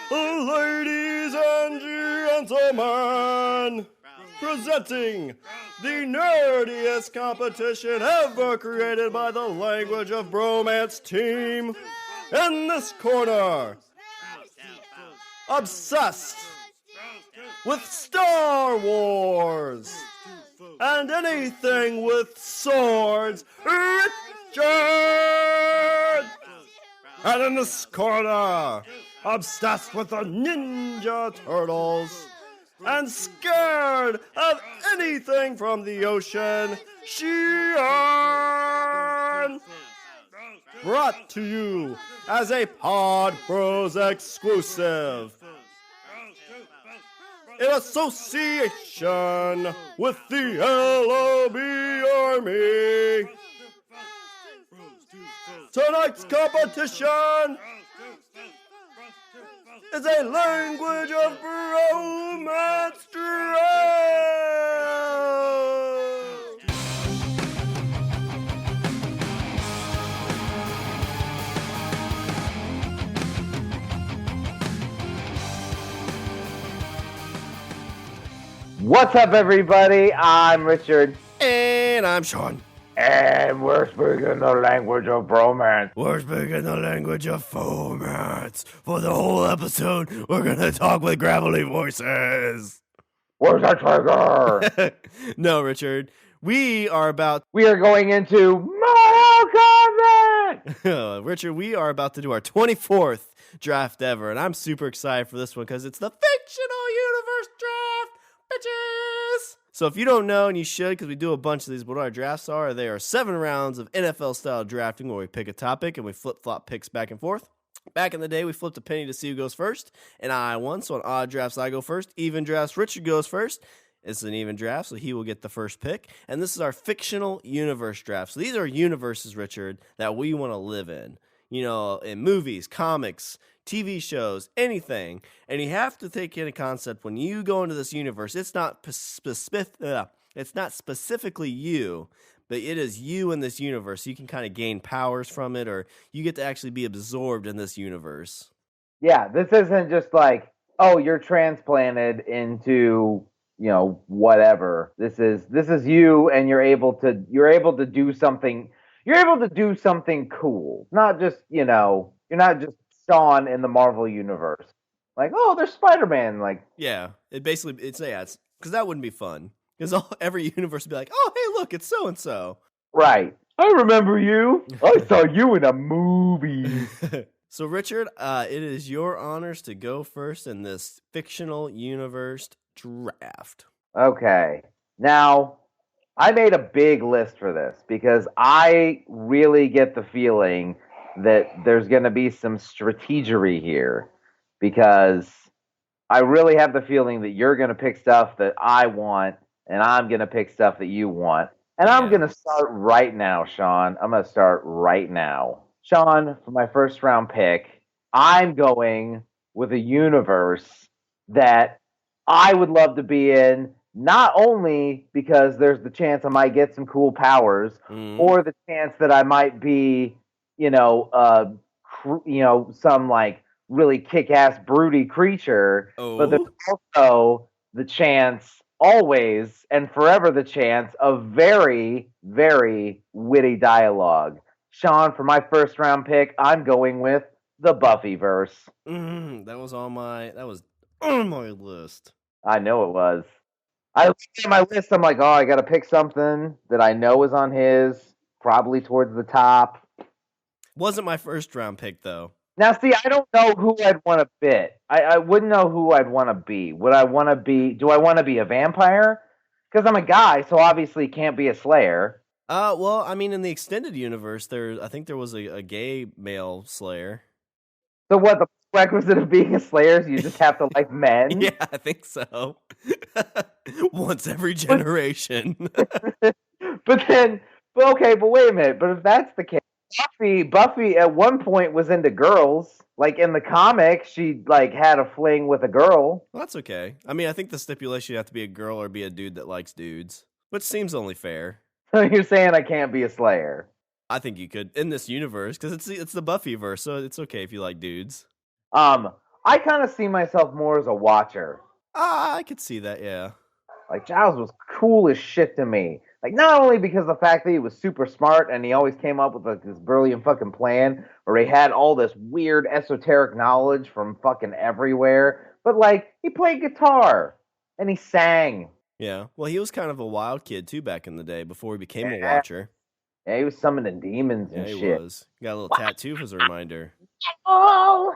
Ladies and gentlemen, presenting the nerdiest competition ever created by the Language of Bromance team. In this corner, obsessed with Star Wars and anything with swords, Richard! And in this corner, obsessed with the Ninja Turtles and scared of anything from the ocean, Shawn! Brought to you as a Pod Bros exclusive in association with the LOB Army. Tonight's competition is a Language of Bromance Draft. What's up, everybody? I'm Richard. And I'm Shawn. And we're speaking the language of bromance. We're speaking the language of bromance. For the whole episode, we're going to talk with gravelly voices. Where's that trigger? No, Richard. We are going into Mortal Kombat! Richard, we are about to do our 24th draft ever, and I'm super excited for this one because it's the Fictional Universe Draft, bitches! So if you don't know, and you should, because we do a bunch of these, what our drafts are, they are 7 rounds of NFL-style drafting where we pick a topic and we flip-flop picks back and forth. Back in the day, we flipped a penny to see who goes first, and I won, so on odd drafts, I go first. Even drafts, Richard goes first. It's an even draft, so he will get the first pick. And this is our Fictional Universe Draft. So these are universes, Richard, that we want to live in. You know, in movies, comics, TV shows, anything. And you have to take in a concept when you go into this universe, it's not specifically you, but it is you in this universe. You can kind of gain powers from it, or you get to actually be absorbed in this universe. Yeah, this isn't just like, oh, you're transplanted into, you know, whatever. This is you, and you're able to do something. You're able to do something cool. Not just, you know, you're not just Shawn in the Marvel universe. Like, oh, there's Spider-Man. Like, yeah, it's because that wouldn't be fun. Because every universe would be like, oh, hey, look, it's so and so. Right. I remember you. I saw you in a movie. So, Richard, it is your honors to go first in this Fictional Universe Draft. Okay. Now, I made a big list for this because I really get the feeling that there's going to be some strategery here, because I really have the feeling that you're going to pick stuff that I want, and I'm going to pick stuff that you want. And I'm going to start right now, Shawn. I'm going to start right now. Shawn, for my first round pick, I'm going with a universe that I would love to be in, not only because there's the chance I might get some cool powers, or the chance that I might be, some like really kick-ass broody creature, but there's also the chance, always and forever the chance, of very, very witty dialogue. Shawn, for my first round pick, I'm going with the Buffyverse. That was on my list. I know it was. I looked at my list, I'm like, oh, I gotta pick something that I know is on his, probably towards the top. Wasn't my first round pick, though. Now, see, I don't know who I'd want to bit. I wouldn't know who I'd want to be. Do I want to be a vampire? Because I'm a guy, so obviously can't be a slayer. Well, I mean, in the extended universe, I think there was a gay male slayer. So what, the requisite of being a slayer is you just have to like men? Yeah, I think so. Once every generation. But wait a minute. But if that's the case, Buffy at one point was into girls. Like in the comics, she like had a fling with a girl. Well, that's okay. I mean, I think the stipulation you have to be a girl or be a dude that likes dudes, which seems only fair. So you're saying I can't be a slayer? I think you could in this universe because it's the Buffyverse, so it's okay if you like dudes. I kind of see myself more as a watcher. I could see that, yeah. Like, Giles was cool as shit to me. Like, not only because of the fact that he was super smart and he always came up with like this brilliant fucking plan where he had all this weird esoteric knowledge from fucking everywhere, but like, he played guitar and he sang. Yeah. Well, he was kind of a wild kid too back in the day before he became a Yeah, watcher. yeah, he was summoning demons Yeah, and he shit. was. Got a little tattoo as a reminder. Oh!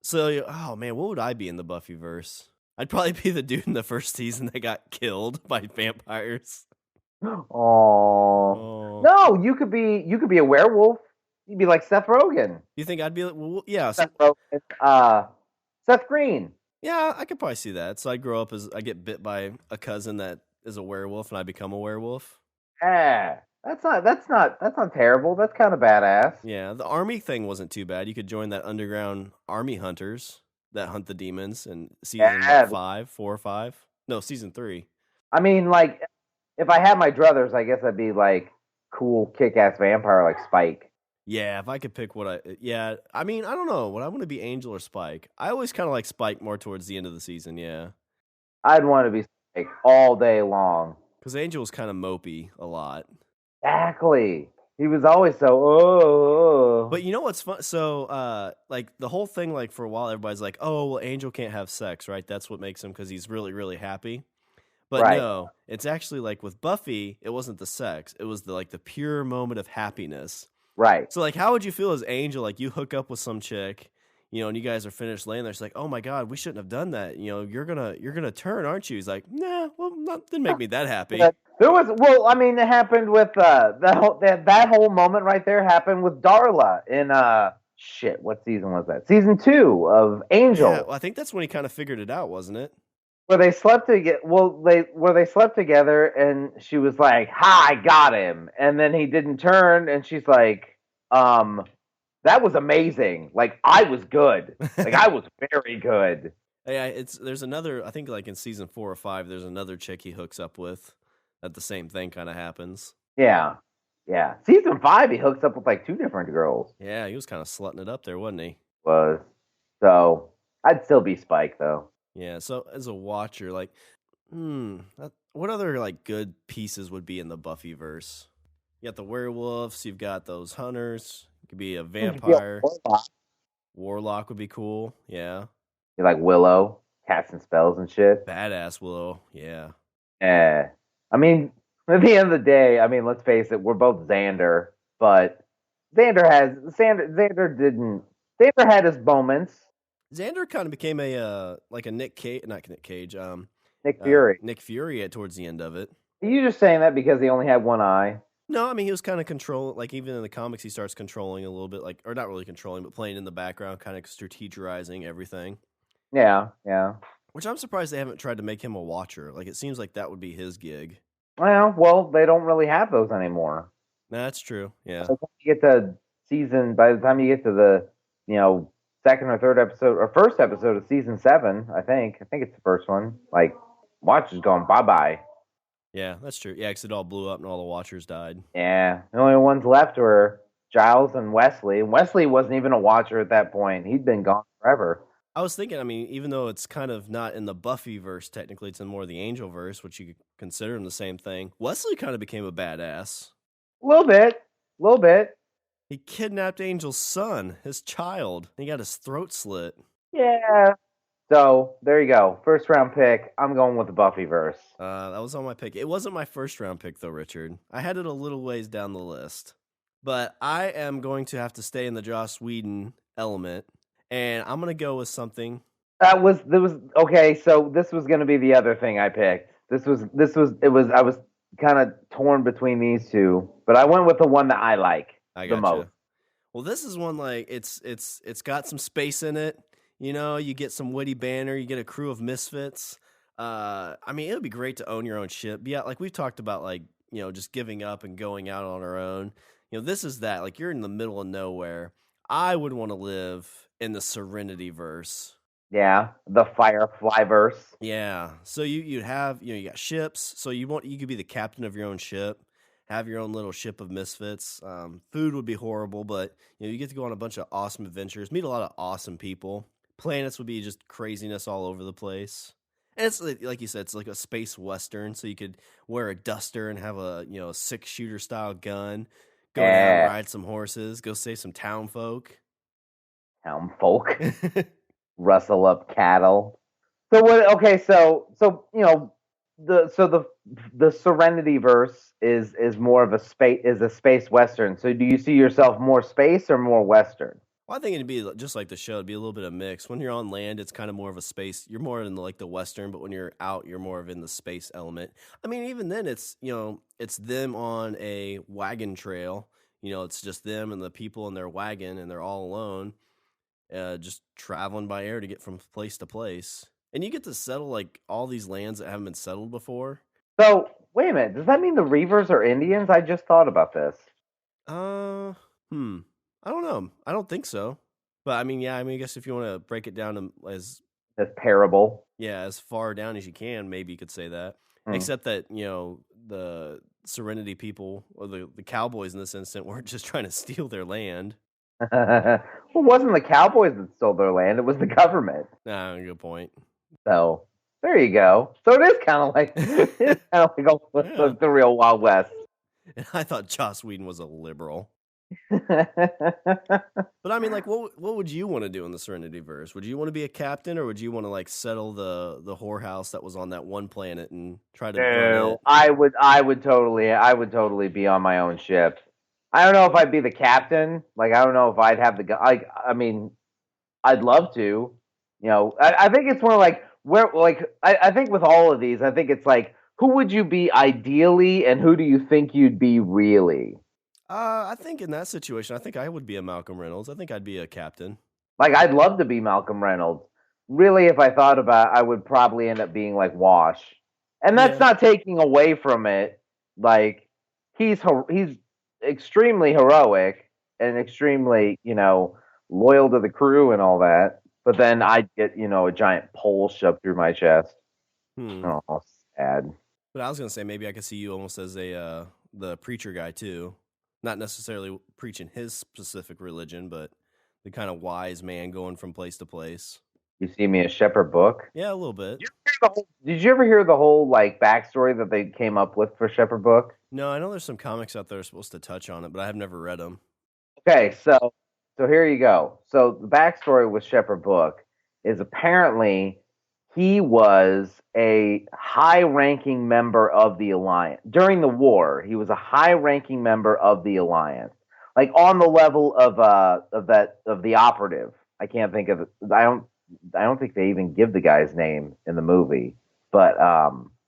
So, oh man, what would I be in the Buffyverse? I'd probably be the dude in the first season that got killed by vampires. Oh. No, you could be a werewolf. You'd be like Seth Rogen. You think I'd be like, well, yeah. Seth Rogen, Seth Green. Yeah, I could probably see that. So I grow up as I get bit by a cousin that is a werewolf, and I become a werewolf. Yeah, that's not terrible. That's kind of badass. Yeah, the army thing wasn't too bad. You could join that underground army hunters that hunt the demons in season 4 or 5. No, season 3. I mean, like, if I had my druthers, I guess I'd be like cool, kick-ass vampire like Spike. Yeah, if I could pick yeah, I mean, I don't know. Would I want to be Angel or Spike? I always kind of like Spike more towards the end of the season, yeah. I'd want to be Spike all day long. Because Angel was kind of mopey a lot. Exactly. He was always so, oh. But you know what's fun? So, like, the whole thing, like, for a while, everybody's like, oh, well, Angel can't have sex, right? That's what makes him, because he's really, really happy. But no, it's actually, like, with Buffy, it wasn't the sex. It was, the pure moment of happiness. Right. So, like, how would you feel as Angel? Like, you hook up with some chick, and you guys are finished laying there. She's like, oh, my God, we shouldn't have done that. You're gonna turn, aren't you? He's like, nah, well, didn't make me that happy. It happened with that whole moment right there happened with Darla in what season was that? Season 2 of Angel. Yeah, well, I think that's when he kind of figured it out, wasn't it? Where they slept together. They slept together, and she was like, "Ha, I got him," and then he didn't turn, and she's like, "That was amazing. Like, I was good. Like, I was very good." Yeah, there's another. I think like in season 4 or 5, there's another chick he hooks up with. That the same thing kind of happens. Yeah. Season 5, he hooks up with like 2 different girls. Yeah, he was kind of slutting it up there, wasn't he? So I'd still be Spike though. Yeah, so as a watcher, like, what other like good pieces would be in the Buffyverse? You got the werewolves, you've got those hunters. You could be a vampire. Warlock would be cool. Yeah. You like Willow, casting spells and shit. Badass Willow. Yeah. I mean, at the end of the day, I mean, let's face it, we're both Xander, but Xander had his moments. Xander kind of became a Nick Cage, not Nick Cage, Nick Fury. Nick Fury towards the end of it. Are you just saying that because he only had one eye? No, I mean, he was kind of even in the comics, he starts controlling a little bit, or not really controlling, but playing in the background, kind of strategizing everything. Yeah. Which I'm surprised they haven't tried to make him a watcher. Like, it seems like that would be his gig. Well, they don't really have those anymore. No, that's true. Yeah. By the time you get to the, second or third episode or first episode of season 7, I think it's the first one. Like, Watcher's going bye-bye. Yeah, that's true. Yeah, because it all blew up and all the Watchers died. Yeah, the only ones left were Giles and Wesley. Wesley wasn't even a Watcher at that point. He'd been gone forever. I was thinking, I mean, even though it's kind of not in the Buffyverse, technically it's in more the Angelverse, which you could consider them the same thing. Wesley kind of became a badass. A little bit. He kidnapped Angel's son, his child. He got his throat slit. Yeah. So, there you go. First round pick. I'm going with the Buffyverse. That was on my pick. It wasn't my first round pick, though, Richard. I had it a little ways down the list. But I am going to have to stay in the Joss Whedon element. And I'm gonna go with something. Okay. So this was gonna be the other thing I picked. I was kind of torn between these two, but I went with the one that I like the most. Well, this is one like it's got some space in it. You get some witty banner. You get a crew of misfits. I mean, it would be great to own your own ship. Yeah, like we've talked about, like just giving up and going out on our own. This is that. Like you're in the middle of nowhere. I would want to live in the Serenity verse. Yeah, the Firefly verse. Yeah. So you'd have, you got ships. So you could be the captain of your own ship, have your own little ship of misfits. Food would be horrible, but you get to go on a bunch of awesome adventures, meet a lot of awesome people. Planets would be just craziness all over the place. And it's like you said, it's like a space western, so you could wear a duster and have a 6-shooter style gun, go down, ride some horses, go save some town folk. Town folk, rustle up cattle. So what? Okay, so the Serenity verse is more of a space western. So do you see yourself more space or more western? Well, I think it'd be just like the show. It'd be a little bit of mix. When you're on land, it's kind of more of a space. You're more in like the western, but when you're out, you're more of in the space element. I mean, even then, it's it's them on a wagon trail. It's just them and the people in their wagon, and they're all alone, just traveling by air to get from place to place. And you get to settle like all these lands that haven't been settled before. So wait a minute, does that mean the Reavers are Indians? I just thought about this. I don't know. I don't think so. But I mean, I guess if you want to break it down as parable, as far down as you can, maybe you could say that. Except that the Serenity people or the cowboys in this instant weren't just trying to steal their land. Well, it wasn't the cowboys that stole their land; it was the government. Good point. So there you go. So it is kind of like the real Wild West. I thought Joss Whedon was a liberal. But I mean, like, what would you want to do in the Serenity verse? Would you want to be a captain, or would you want to like settle the whorehouse that was on that one planet and try to? No, I would totally be on my own ship. I don't know if I'd be the captain. Like, I don't know if I'd have the I mean, I'd love to. I think it's more like I think with all of these, I think it's like, who would you be ideally, and who do you think you'd be really? I think in that situation, I think I would be a Malcolm Reynolds. I think I'd be a captain. Like, I'd love to be Malcolm Reynolds. Really, if I thought about it, I would probably end up being like Wash. And that's not taking away from it. Like, he's extremely heroic and extremely, loyal to the crew and all that. But then I'd get, a giant pole shoved through my chest. Oh, sad. But I was going to say, maybe I could see you almost as the preacher guy, too. Not necessarily preaching his specific religion, but the kind of wise man going from place to place. You see me as Shepherd Book? Yeah, a little bit. Did you ever hear the whole like backstory that they came up with for Shepherd Book? No, I know there's some comics out there supposed to touch on it, but I have never read them. Okay, so here you go. So the backstory with Shepherd Book is apparently he was a high-ranking member of the Alliance. During the war, he was a high-ranking member of the Alliance. Like on the level of the operative. I can't think of it. I don't think they even give the guy's name in the movie. But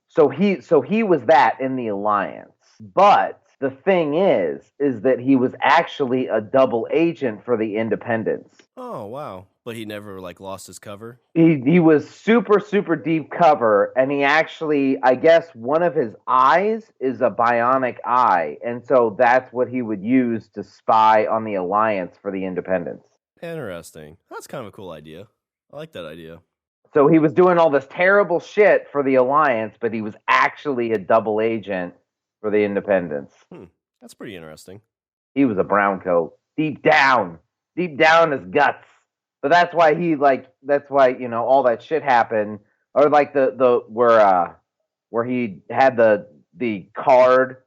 so he was that in the Alliance. But the thing is that he was actually a double agent for the Independents. Oh, wow. But he never like lost his cover? He was super, super deep cover, and he actually, I guess one of his eyes is a bionic eye, and so that's what he would use to spy on the Alliance for the Independents. Interesting. That's kind of a cool idea. I like that idea. So he was doing all this terrible shit for the Alliance, but he was actually a double agent for the Independents. That's pretty interesting. He was a brown coat. Deep down in his guts. But that's why all that shit happened. Or like where he had the card.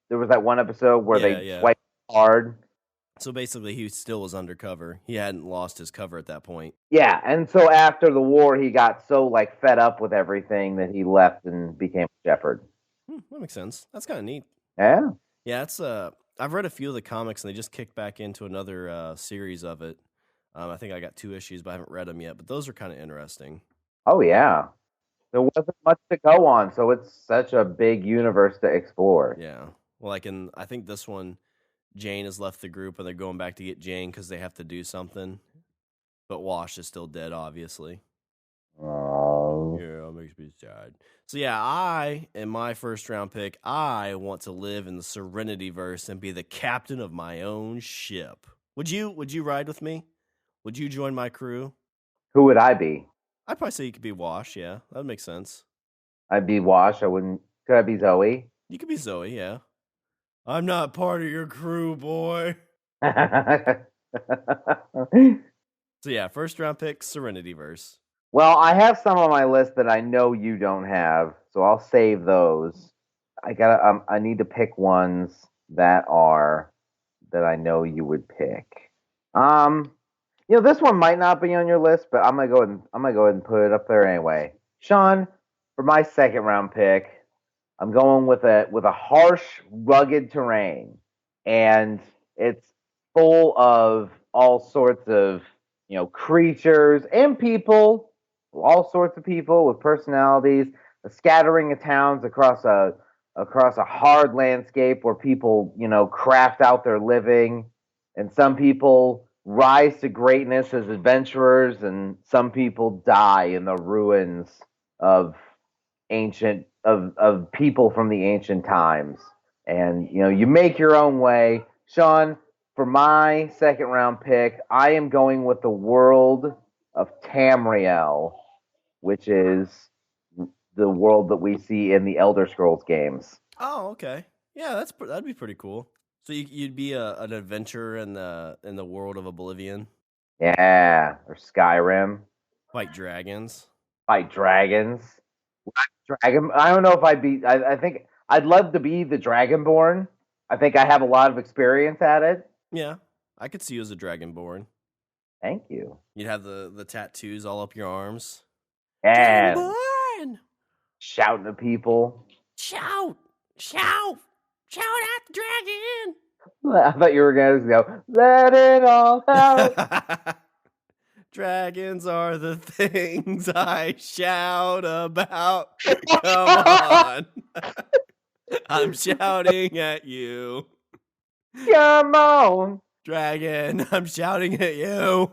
There was that one episode where they swiped the card. So basically he still was undercover. He hadn't lost his cover at that point. Yeah, and so after the war he got so like fed up with everything that he left and became a shepherd. That makes sense. That's kind of neat. Yeah. Yeah, it's I've read a few of the comics and they just kicked back into another series of it. I think I got 2 issues, but I haven't read them yet. But those are kind of interesting. Oh, yeah. There wasn't much to go on, so it's such a big universe to explore. Yeah. Well, I think this one, Jane has left the group, and they're going back to get Jane because they have to do something. But Wash is still dead, obviously. Oh. Yeah, it makes me sad. So, yeah, in my first round pick, I want to live in the Serenity verse and be the captain of my own ship. Would you ride with me? Would you join my crew? Who would I be? I'd probably say you could be Wash, yeah. That would make sense. I'd be Wash. Could I be Zoe? You could be Zoe, yeah. I'm not part of your crew, boy. So yeah, first round pick, Serenityverse. Well, I have some on my list that I know you don't have, so I'll save those. I need to pick ones that I know you would pick. This one might not be on your list, but I'm gonna go ahead and put it up there anyway. Shawn, for my second round pick, I'm going with a harsh, rugged terrain, and it's full of all sorts of creatures and people, all sorts of people with personalities, a scattering of towns across a hard landscape where people craft out their living, and some people rise to greatness as adventurers, and some people die in the ruins of people from the ancient times. And you make your own way. Shawn, for my second round pick, I am going with the world of Tamriel, which is the world that we see in the Elder Scrolls games. Oh, okay. Yeah, that'd be pretty cool. So you'd be an adventurer in the world of Oblivion. Yeah, or Skyrim. Fight dragons. Fight dragons. Dragon. I don't know if I'd be. I think I'd love to be the Dragonborn. I think I have a lot of experience at it. Yeah, I could see you as a Dragonborn. Thank you. You'd have the tattoos all up your arms. And Dragonborn! Shouting at people. Shout! Shout! Shout at the dragon! I thought you were going to go, let it all out. Dragons are the things I shout about. Come on. I'm shouting at you. Come on. Dragon, I'm shouting at you.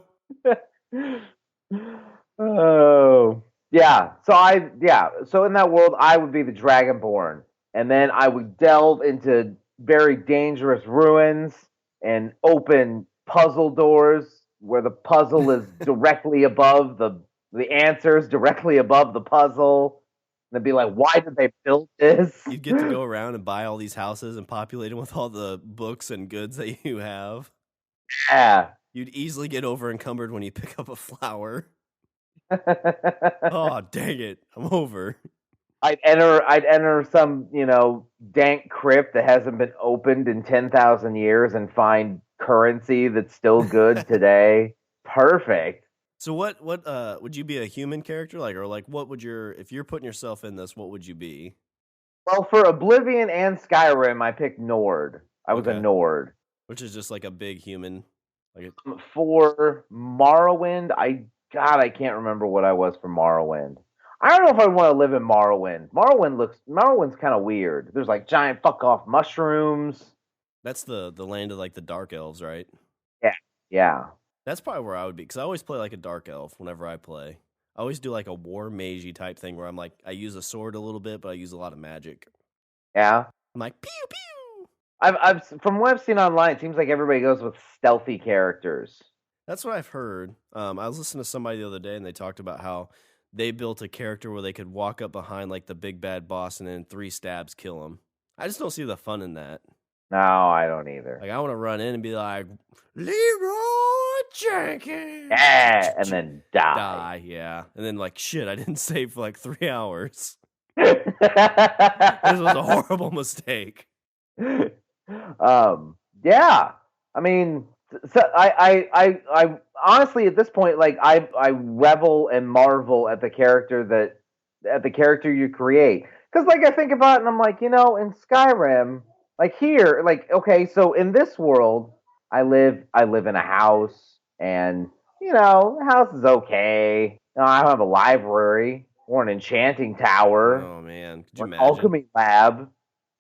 Oh. Yeah. So in that world, I would be the Dragonborn. And then I would delve into very dangerous ruins and open puzzle doors where the puzzle is directly above the answers directly above the puzzle. And they'd be like, why did they build this? You'd get to go around and buy all these houses and populate them with all the books and goods that you have. Yeah. You'd easily get over encumbered when you pick up a flower. Oh, dang it. I'm over. I'd enter some, dank crypt that hasn't been opened in 10,000 years and find currency that's still good today. Perfect. So what would you be a human character what would if you're putting yourself in this, what would you be? Well, for Oblivion and Skyrim, I picked Nord. I was a Nord. Which is just like a big human. For Morrowind, I can't remember what I was for Morrowind. I don't know if I want to live in Morrowind. Morrowind's kind of weird. There's like giant fuck off mushrooms. That's the land of like the dark elves, right? Yeah. That's probably where I would be, because I always play like a dark elf whenever I play. I always do like a war magey type thing where I'm like, I use a sword a little bit, but I use a lot of magic. Yeah. I'm like, pew pew. I've from what I've seen online, it seems like everybody goes with stealthy characters. That's what I've heard. I was listening to somebody the other day, and they talked about how they built a character where they could walk up behind like the big bad boss and then 3 stabs kill him. I just don't see the fun in that. No, I don't either. Like, I want to run in and be like, Leroy Jenkins! Yeah, and then die. Yeah. And then like, shit, I didn't save for like 3 hours. This was a horrible mistake. Yeah. I mean, so I honestly at this point, like I revel and marvel at the character you create. Because like I think about it and I'm like, in Skyrim, like here, like okay, so in this world, I live in a house, and the house is okay. I don't have a library or an enchanting tower. Oh man, could you imagine? Alchemy lab.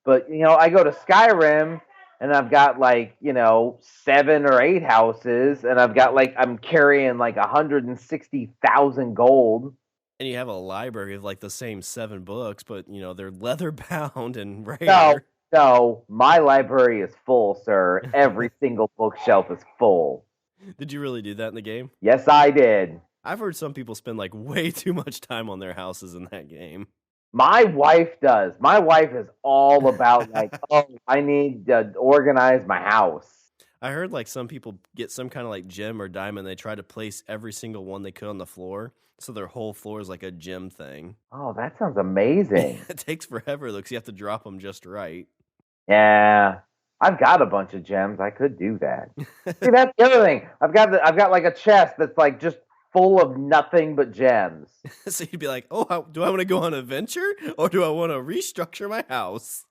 But I go to Skyrim and I've got like 7 or 8 houses, and I'm carrying like 160,000 gold. And you have a library of like the same 7 books, but they're leather bound and rare. No, my library is full, sir. Every single bookshelf is full. Did you really do that in the game? Yes, I did. I've heard some people spend like way too much time on their houses in that game. My wife does. My wife is all about like, oh, I need to organize my house. I heard like some people get some kind of like gem or diamond. They try to place every single one they could on the floor, so their whole floor is like a gem thing. Oh, that sounds amazing. It takes forever though, because you have to drop them just right. Yeah, I've got a bunch of gems. I could do that. See, that's the other thing. I've got like a chest that's like just full of nothing but gems. So you'd be like, "Oh, do I want to go on an adventure, or do I want to restructure my house?"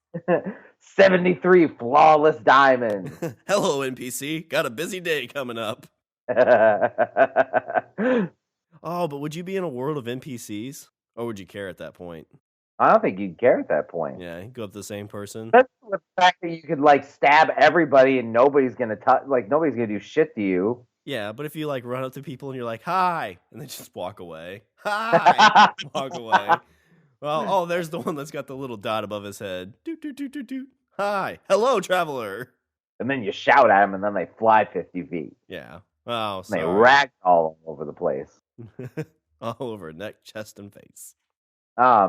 73 flawless diamonds. Hello, NPC. Got a busy day coming up. Oh, but would you be in a world of NPCs, or would you care at that point? I don't think you'd care at that point. Yeah, you go up to the same person. That's the fact that you could like stab everybody and nobody's gonna nobody's gonna do shit to you. Yeah, but if you like run up to people and you're like, "Hi," and they just walk away, "Hi," walk away. Well, oh, there's the one that's got the little dot above his head. Doot, doot, doot, doot, doot. Hi, hello, traveler. And then you shout at them, and then they fly 50 feet. Yeah. Oh, And sorry. they rag all over the place. All over neck, chest, and face. I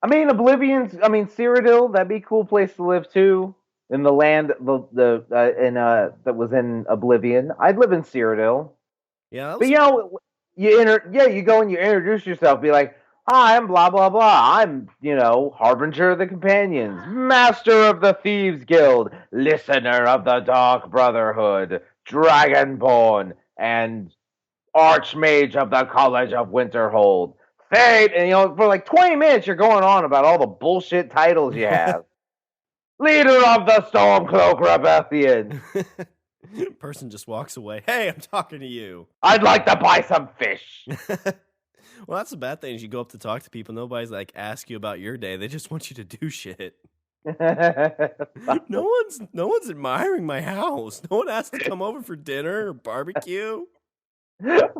mean, Cyrodiil, that'd be a cool place to live too. In the land, that was in Oblivion. I'd live in Cyrodiil. Yeah, But you know, you go and you introduce yourself, be like, "Hi, I'm blah blah blah. I'm, Harbinger of the Companions, Master of the Thieves Guild, Listener of the Dark Brotherhood, Dragonborn, and Archmage of the College of Winterhold, Fate." And for like 20 minutes, you're going on about all the bullshit titles you have. Leader of the Stormcloak Rebellion. Person just walks away. Hey, I'm talking to you. I'd like to buy some fish. Well, that's the bad thing is you go up to talk to people. Nobody's like ask you about your day. They just want you to do shit. No one's admiring my house. No one asked to come over for dinner or barbecue.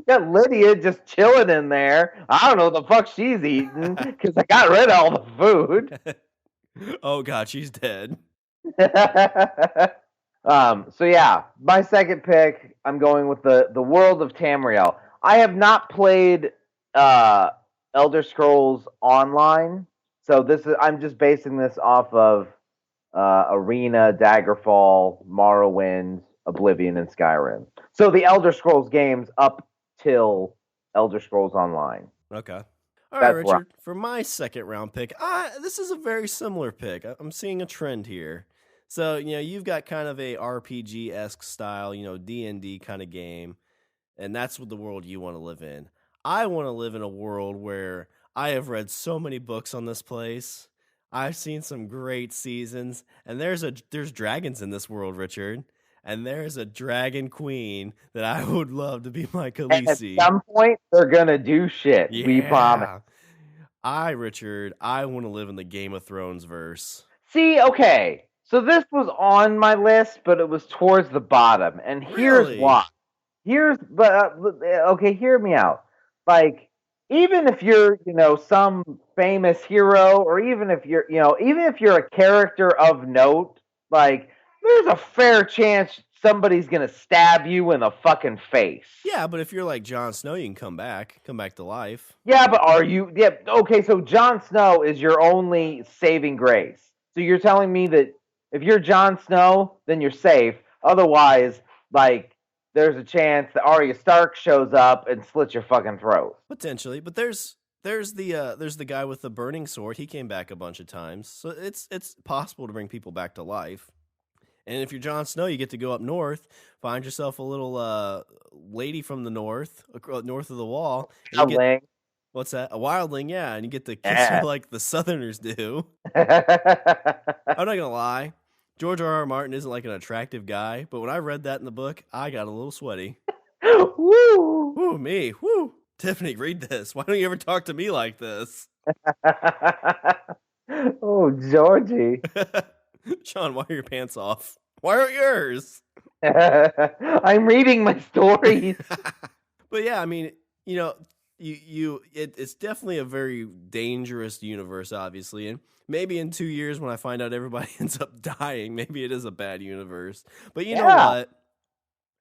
Got Lydia just chilling in there. I don't know what the fuck she's eating because I got rid of all the food. Oh god, she's dead. So yeah, my second pick, I'm going with the world of Tamriel. I have not played Elder Scrolls Online, so I'm just basing this off of Arena, Daggerfall, Morrowind, Oblivion, and Skyrim. So the Elder Scrolls games up till Elder Scrolls Online. Okay. All right, Richard. For my second round pick, this is a very similar pick. I'm seeing a trend here. So, you've got kind of a RPG-esque style, D&D kind of game, and that's what the world you want to live in. I want to live in a world where I have read so many books on this place. I've seen some great seasons, and there's dragons in this world, Richard. And there's a dragon queen that I would love to be my Khaleesi. At some point, they're gonna do shit. Yeah. We promise. Richard, I want to live in the Game of Thrones verse. See, okay, so this was on my list, but it was towards the bottom, and here's why. Hear me out. Like, even if you're, some famous hero, or even if you're a character of note, like, there's a fair chance somebody's gonna stab you in the fucking face. Yeah, but if you're like Jon Snow, you can come back to life. Yeah, but are you? Yeah, okay. So Jon Snow is your only saving grace. So you're telling me that if you're Jon Snow, then you're safe. Otherwise, like, there's a chance that Arya Stark shows up and slits your fucking throat. Potentially, but there's the guy with the burning sword. He came back a bunch of times, so it's possible to bring people back to life. And if you're Jon Snow, you get to go up north, find yourself a little lady from the north of the wall. Wildling. What's that? A wildling, yeah. And you get to kiss her like the Southerners do. I'm not going to lie. George R.R. Martin isn't like an attractive guy, but when I read that in the book, I got a little sweaty. Woo! Woo, me. Woo. Tiffany, read this. Why don't you ever talk to me like this? Oh, Georgie. Shawn, why are your pants off? Why aren't yours? I'm reading my stories. But yeah, I mean, it's definitely a very dangerous universe, obviously. And maybe in 2 years when I find out everybody ends up dying, maybe it is a bad universe. But you know what?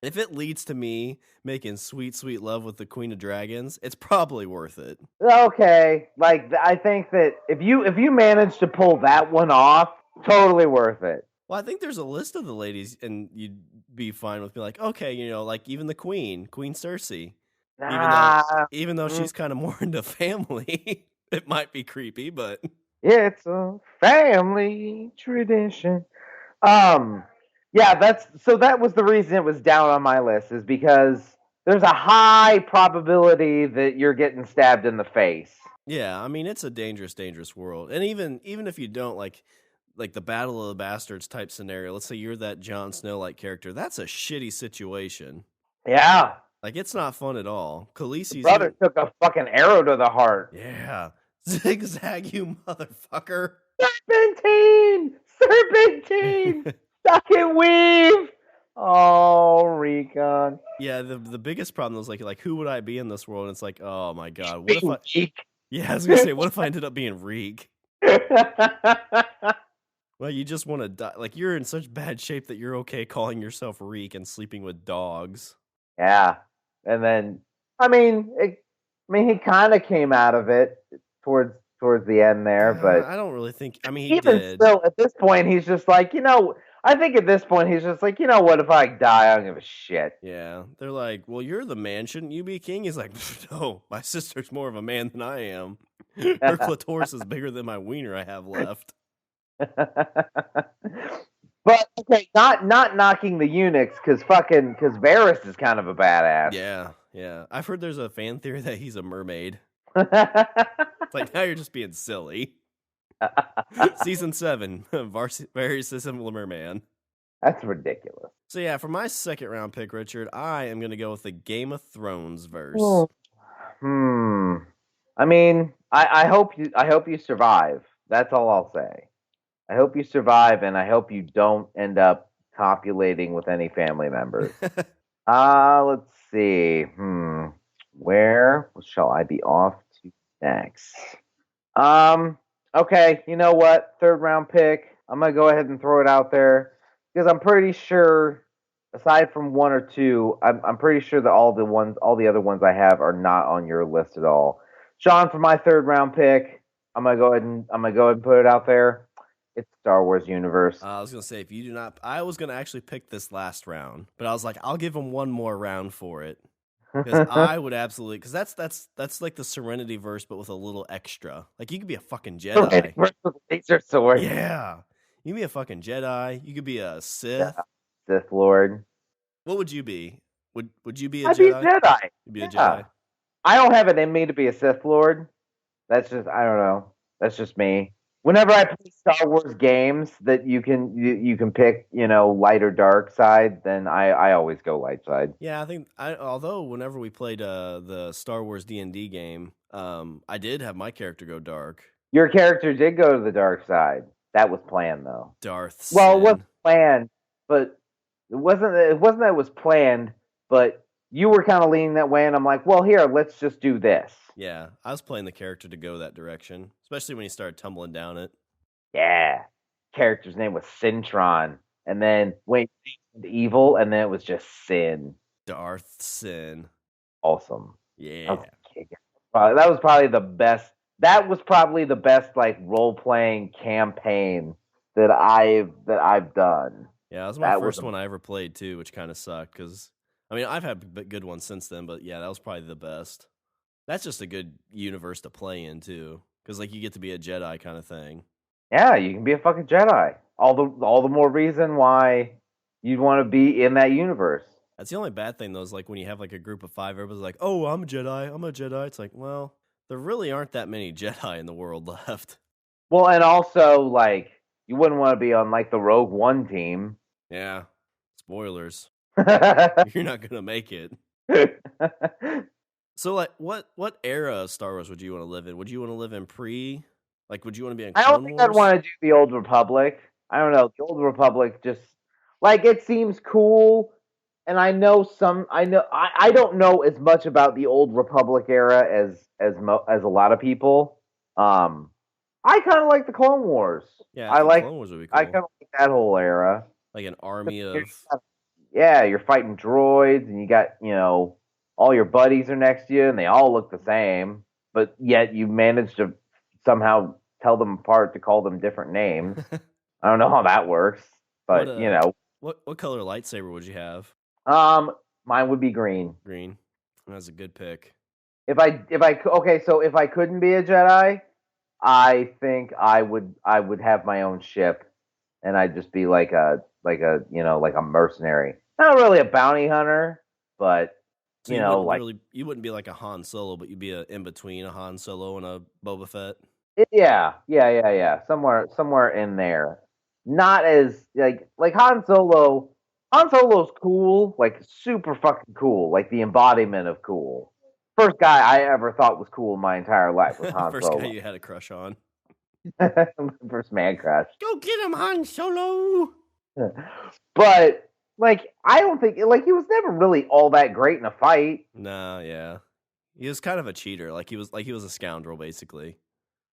If it leads to me making sweet, sweet love with the Queen of Dragons, it's probably worth it. Okay. Like, I think that if you manage to pull that one off, totally worth it. Well, I think there's a list of the ladies, and you'd be fine with me, like, okay, like even the Queen Cersei. Nah. Even though she's kind of more into family, it might be creepy, but It's a family tradition. Yeah, that was the reason it was down on my list, is because there's a high probability that you're getting stabbed in the face. yeah, I mean it's a dangerous, dangerous world, and even if you don't like the Battle of the Bastards type scenario, let's say you're that Jon Snow like character, that's a shitty situation. Yeah. Like it's not fun at all. Khaleesi's Brother took a fucking arrow to the heart. Yeah, zigzag, you motherfucker. Serpentine, duck and weave. Oh, Recon. Yeah, the biggest problem was like who would I be in this world? And it's like, oh my god, what if I? Reek. Yeah, I was gonna say, what if I ended up being Reek? Well, you just want to die. Like you're in such bad shape that you're okay calling yourself Reek and sleeping with dogs. Yeah, and then he kind of came out of it towards the end there, but I don't really think. I mean, he even did. still, at this point, he's just like, I think at this point he's just like, what? If I die, I don't give a shit. Yeah, they're like, well, you're the man, shouldn't you be king? He's like, no, my sister's more of a man than I am. Her clitoris is bigger than my wiener I have left. But okay, not knocking the eunuchs, because Varys is kind of a badass. Yeah. I've heard there's a fan theory that he's a mermaid. It's like, now you're just being silly. Season 7, Varys is a merman. That's ridiculous. So yeah, for my second round pick, Richard, I am going to go with the Game of Thrones verse. I mean, I hope you survive. That's all I'll say. I hope you survive, and I hope you don't end up copulating with any family members. Let's see. Where shall I be off to next? Okay, you know what? Third round pick. I'm gonna go ahead and throw it out there because I'm pretty sure, aside from one or two, I'm pretty sure that all the other ones I have are not on your list at all. Shawn, for my third round pick, I'm gonna go ahead and put it out there. It's Star Wars universe. I was gonna say, if you do not, I was gonna actually pick this last round, but I was like, I'll give him one more round for it, because I would absolutely, because that's like the Serenity verse, but with a little extra. Like you could be a fucking Jedi. With a laser sword. Yeah, you could be a fucking Jedi. You could be a Sith. Yeah. Sith Lord. What would you be? Would you be a I'd Jedi? be a Jedi. You'd be a Jedi. I don't have it in me to be a Sith Lord. That's just, I don't know. That's just me. Whenever I play Star Wars games that you can pick, light or dark side, then I always go light side. Yeah, I think although whenever we played the Star Wars D&D game, I did have my character go dark. Your character did go to the dark side. That was planned, though. Darth. Well, it wasn't planned, but it wasn't that it was planned, but you were kind of leaning that way, and I'm like, well, here, let's just do this. Yeah, I was playing the character to go that direction, especially when he started tumbling down it. Yeah, character's name was Sintron, and then went evil, and then it was just Sin. Darth Sin. Awesome. Yeah. That was probably the best. That was probably the best like role playing campaign that I've done. Yeah, that was my first one I ever played too, which kind of sucked because I mean I've had good ones since then, but yeah, that was probably the best. That's just a good universe to play in too, because like you get to be a Jedi kind of thing. Yeah, you can be a fucking Jedi. All the more reason why you'd want to be in that universe. That's the only bad thing though, is like when you have like a group of 5, everybody's like, "Oh, I'm a Jedi." It's like, well, there really aren't that many Jedi in the world left. Well, and also like you wouldn't want to be on like the Rogue One team. Yeah, spoilers. You're not gonna make it. So, like, what era of Star Wars would you want to live in? Would you want to live in pre? Like, would you want to be in Clone I don't think Wars? I'd want to do the Old Republic. I don't know. The Old Republic just like it seems cool, and I don't know as much about the Old Republic era as a lot of people. I kind of like the Clone Wars. Yeah, I like Clone Wars would be cool. I kind of like that whole era. Like an army of. Yeah, you're fighting droids, and you got all your buddies are next to you, and they all look the same, but yet you managed to somehow tell them apart to call them different names. I don't know how that works. But what color lightsaber would you have? Mine would be green. Green. That's a good pick. So if I couldn't be a Jedi, I think I would have my own ship, and I'd just be like a mercenary. Not really a bounty hunter, but So you wouldn't be like a Han Solo, but you'd be in between a Han Solo and a Boba Fett. Yeah. Somewhere in there. Not as like Han Solo. Han Solo's cool, like super fucking cool, like the embodiment of cool. First guy I ever thought was cool in my entire life was Han First Solo. guy you had a crush on. First man crush. Go get him, Han Solo. But I don't think he was never really all that great in a fight. No, yeah, he was kind of a cheater. He was a scoundrel, basically.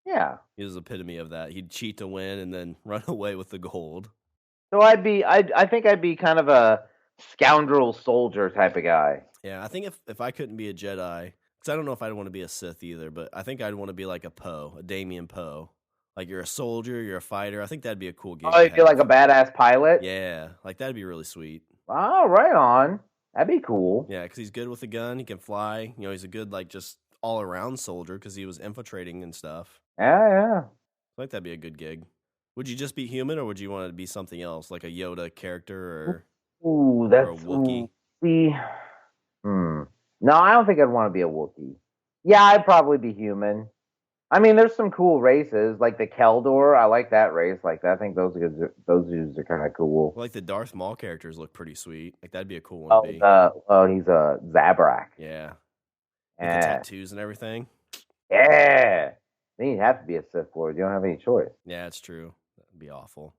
Yeah, he was the epitome of that. He'd cheat to win and then run away with the gold. So I think I'd be kind of a scoundrel soldier type of guy. Yeah, I think if I couldn't be a Jedi, because I don't know if I'd want to be a Sith either, but I think I'd want to be like a Poe, a Damien Poe. Like you're a soldier, you're a fighter. I think that'd be a cool game. Oh, you'd be like a badass pilot? Yeah, that'd be really sweet. Oh, right on. That'd be cool. Yeah, because he's good with a gun. He can fly. He's a good just all around soldier because he was infiltrating and stuff. Yeah. I think that'd be a good gig. Would you just be human, or would you want to be something else, like a Yoda character or a Wookiee? No, I don't think I'd want to be a Wookiee. Yeah, I'd probably be human. I mean, there's some cool races, like the Keldor. I like that race. I think those dudes are kind of cool. Like the Darth Maul characters look pretty sweet. That'd be a cool one to be. He's a Zabrak. Yeah. With the tattoos and everything. Yeah. Then you'd have to be a Sith Lord. You don't have any choice. Yeah, it's true. That'd be awful.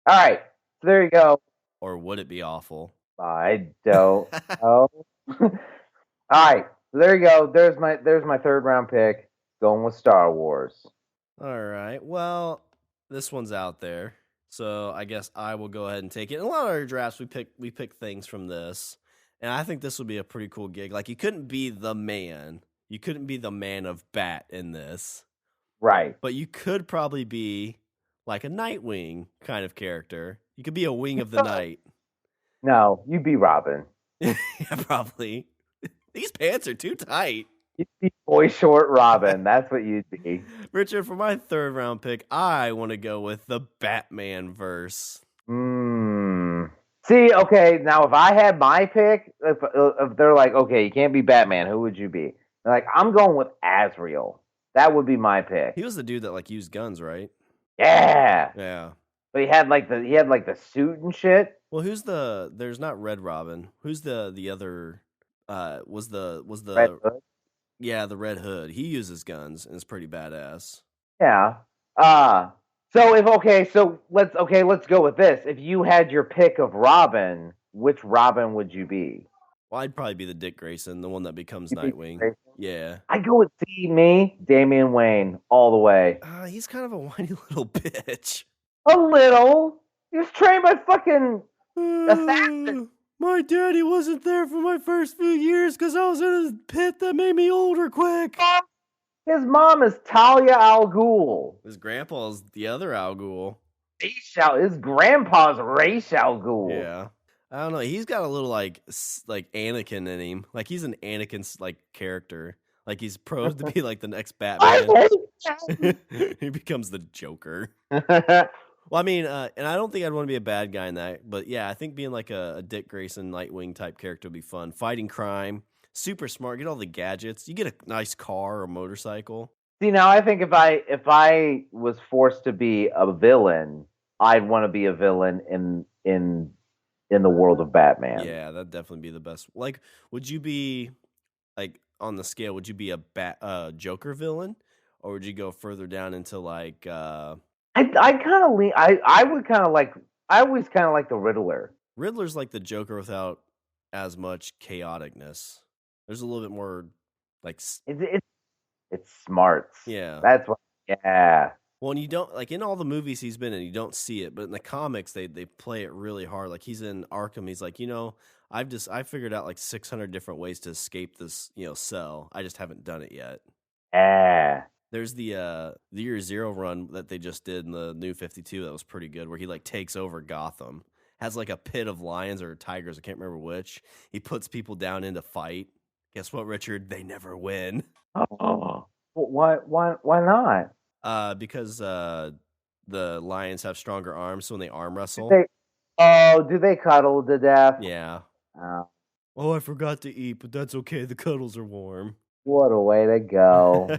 All right. So there you go. Or would it be awful? I don't know. All right. So there you go. There's my third round pick. Going with Star Wars. All right. Well, this one's out there, so I guess I will go ahead and take it. In a lot of our drafts, we pick things from this, and I think this would be a pretty cool gig. You couldn't be the man. You couldn't be the man of bat in this. Right. But you could probably be like a Nightwing kind of character. You could be a wing of the night. No, you'd be Robin. Yeah, probably. These pants are too tight. You'd be Boy Short Robin. That's what you'd be. Richard, for my third round pick, I want to go with the Batman verse. See, okay, now if I had my pick, if they're like, okay, you can't be Batman, who would you be? They're like, I'm going with Azrael. That would be my pick. He was the dude that used guns, right? Yeah. Yeah. But he had the suit and shit. Well, there's not Red Robin. Who's the other was the Red Hood? Yeah, the Red Hood. He uses guns and is pretty badass. Yeah. So let's go with this. If you had your pick of Robin, which Robin would you be? Well, I'd probably be the Dick Grayson, the one that becomes You'd Nightwing. Yeah. I go with Damian Wayne all the way. He's kind of a whiny little bitch. A little. He was trained by fucking assassins. My daddy wasn't there for my first few years because I was in a pit that made me older quick. His mom is Talia al Ghul. His grandpa's the other Al Ghul. His grandpa's Ra's al Ghul. Yeah. I don't know. He's got a little like Anakin in him. He's an Anakin character. He's posed to be the next Batman. He becomes the Joker. Well, I mean, and I don't think I'd want to be a bad guy in that, but yeah, I think being a Dick Grayson, Nightwing type character would be fun. Fighting crime, super smart, get all the gadgets. You get a nice car or motorcycle. See, now I think if I was forced to be a villain, I'd want to be a villain in the world of Batman. Yeah, that'd definitely be the best. Would you be on the scale? Would you be a Joker villain, or would you go further down into I kind of lean. I would kind of like. I always kind of like the Riddler. Riddler's like the Joker without as much chaoticness. There's a little bit more it's smarts. Yeah, that's what. Yeah. Well, and you don't in all the movies he's been in, you don't see it, but in the comics they play it really hard. He's in Arkham, he's I figured out 600 different ways to escape this cell. I just haven't done it yet. Yeah. There's the Year Zero run that they just did in the New 52 that was pretty good, where he takes over Gotham, has like a pit of lions or tigers. I can't remember which. He puts people down in to fight. Guess what, Richard? They never win. Oh, why not? Because the lions have stronger arms, so when they arm wrestle. Do they cuddle to death? Yeah. Oh, I forgot to eat, but that's okay. The cuddles are warm. What a way to go.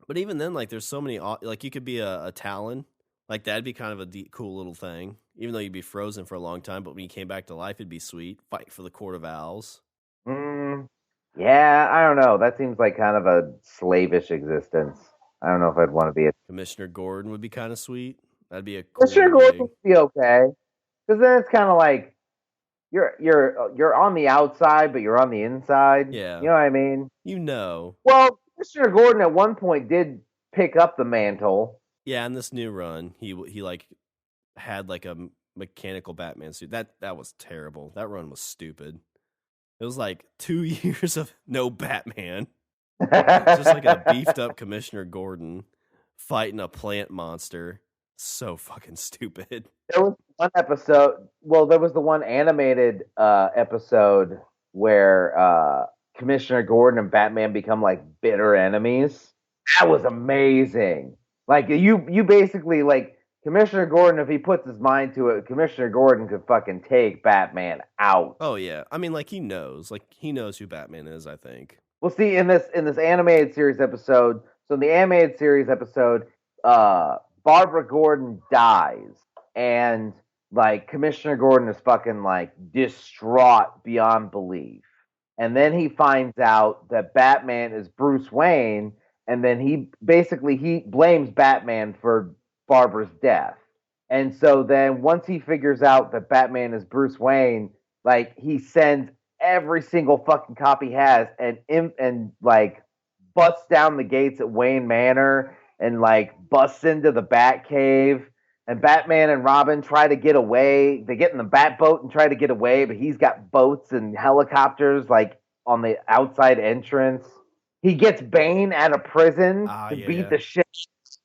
But even then, like, there's so many, like, you could be a Talon. Like, that'd be kind of a cool little thing. Even though you'd be frozen for a long time, but when you came back to life, it'd be sweet. Fight for the Court of Owls. Yeah, I don't know. That seems like kind of a slavish existence. I don't know if I'd want to be a... Commissioner Gordon would be kind of sweet. That'd be a cool Commissioner Gordon would be okay. Because then it's kind of like, you're on the outside, but you're on the inside. Yeah. You know what I mean? You know. Well, Commissioner Gordon at one point did pick up the mantle. Yeah, in this new run, he like had like a mechanical Batman suit. That was terrible. That run was stupid. It was like 2 years of no Batman. Just like a beefed up Commissioner Gordon fighting a plant monster. So fucking stupid. There was one episode. Well, there was the one animated episode where Commissioner Gordon and Batman become like bitter enemies. That was amazing. Like you basically like Commissioner Gordon, if he puts his mind to it, Commissioner Gordon could fucking take Batman out. Oh yeah, I mean, like he knows who Batman is. I think. Well, see, in this animated series episode, so in the animated series episode, Barbara Gordon dies, and like Commissioner Gordon is fucking like distraught beyond belief, and then he finds out that Batman is Bruce Wayne, and then he blames Batman for Barbara's death. And so then once he figures out that Batman is Bruce Wayne, like he sends every single fucking cop he has and like busts down the gates at Wayne Manor and like busts into the Batcave, and Batman and Robin try to get away. They get in the Batboat and try to get away, but he's got boats and helicopters like on the outside entrance. He gets Bane out of prison to beat the shit,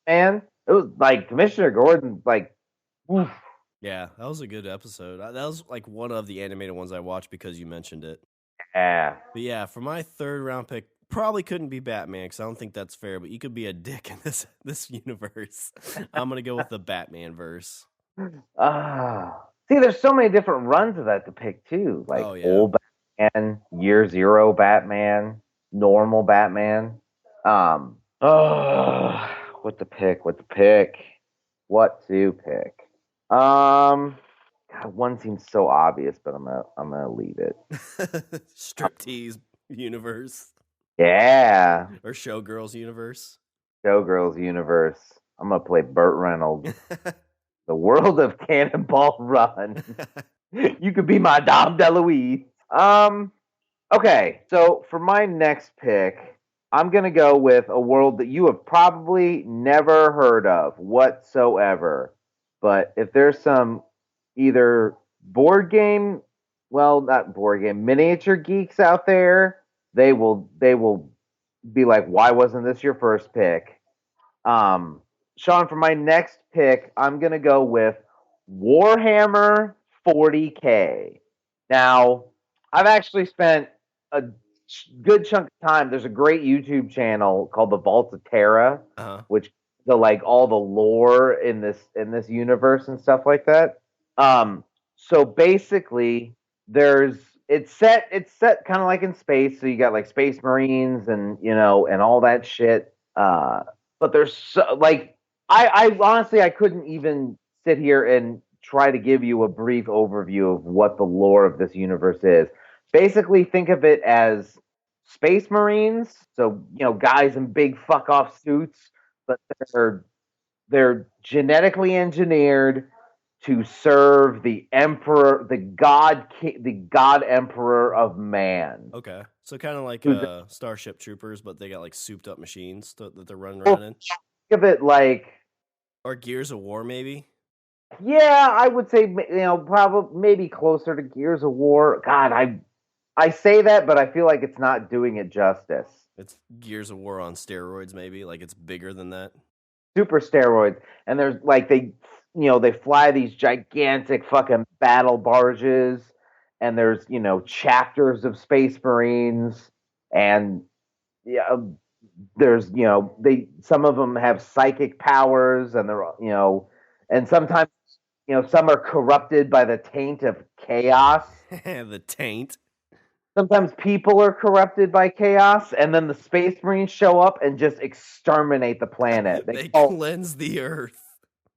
man. It was like Commissioner Gordon, like, oof. Yeah, that was a good episode. That was like one of the animated ones I watched because you mentioned it. Yeah. But yeah, for my third round pick, probably couldn't be Batman because I don't think that's fair. But you could be a dick in this universe. I'm gonna go with the Batman verse. See, there's so many different runs of that to pick too. Like old Batman, Year Zero Batman, normal Batman. What to pick? God, one seems so obvious, but I'm gonna leave it. Striptease universe. Yeah. Or Showgirls universe. Showgirls universe. I'm gonna play Burt Reynolds. The world of Cannonball Run. You could be my Dom DeLuise. Okay, so for my next pick, I'm going to go with a world that you have probably never heard of whatsoever. But if there's some either miniature geeks out there, they will be like, why wasn't this your first pick? Shawn, for my next pick, I'm going to go with Warhammer 40K. Now, I've actually spent a good chunk of time. There's a great YouTube channel called The Vaults of Terra, which like all the lore in this universe and stuff like that. So basically, it's set kind of like in space. So you got like Space Marines and and all that shit. But there's so, like I honestly I couldn't even sit here and try to give you a brief overview of what the lore of this universe is. Basically, think of it as Space Marines, so guys in big fuck off suits, but they're genetically engineered to serve the emperor, the god emperor of man. Okay, so kind of like Starship Troopers, but they got like souped up machines that they're running around in. Think of it like, or Gears of War, maybe. Yeah, I would say probably maybe closer to Gears of War. God, I say that, but I feel like it's not doing it justice. It's Gears of War on steroids, maybe. Like it's bigger than that. super steroids, and there's like they fly these gigantic fucking battle barges, and there's chapters of Space Marines, and yeah, there's they some of them have psychic powers, and they're and sometimes some are corrupted by the taint of chaos. The taint. Sometimes people are corrupted by chaos, and then the Space Marines show up and just exterminate the planet. They cleanse the earth.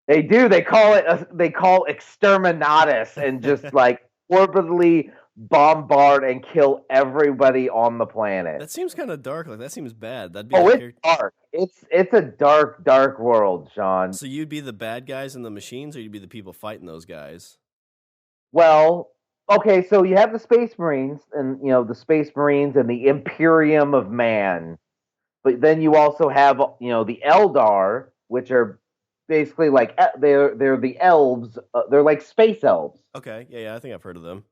They do. They call it. They call exterminatus, and just like orbitally bombard and kill everybody on the planet. That seems kind of dark. Like that seems bad. That'd be it's dark. It's a dark world, Shawn. So you'd be the bad guys in the machines, or you'd be the people fighting those guys? Well, okay. So you have the Space Marines, and the Space Marines and the Imperium of Man, but then you also have the Eldar, which are basically like they're the elves. They're like space elves. Okay, yeah, I think I've heard of them.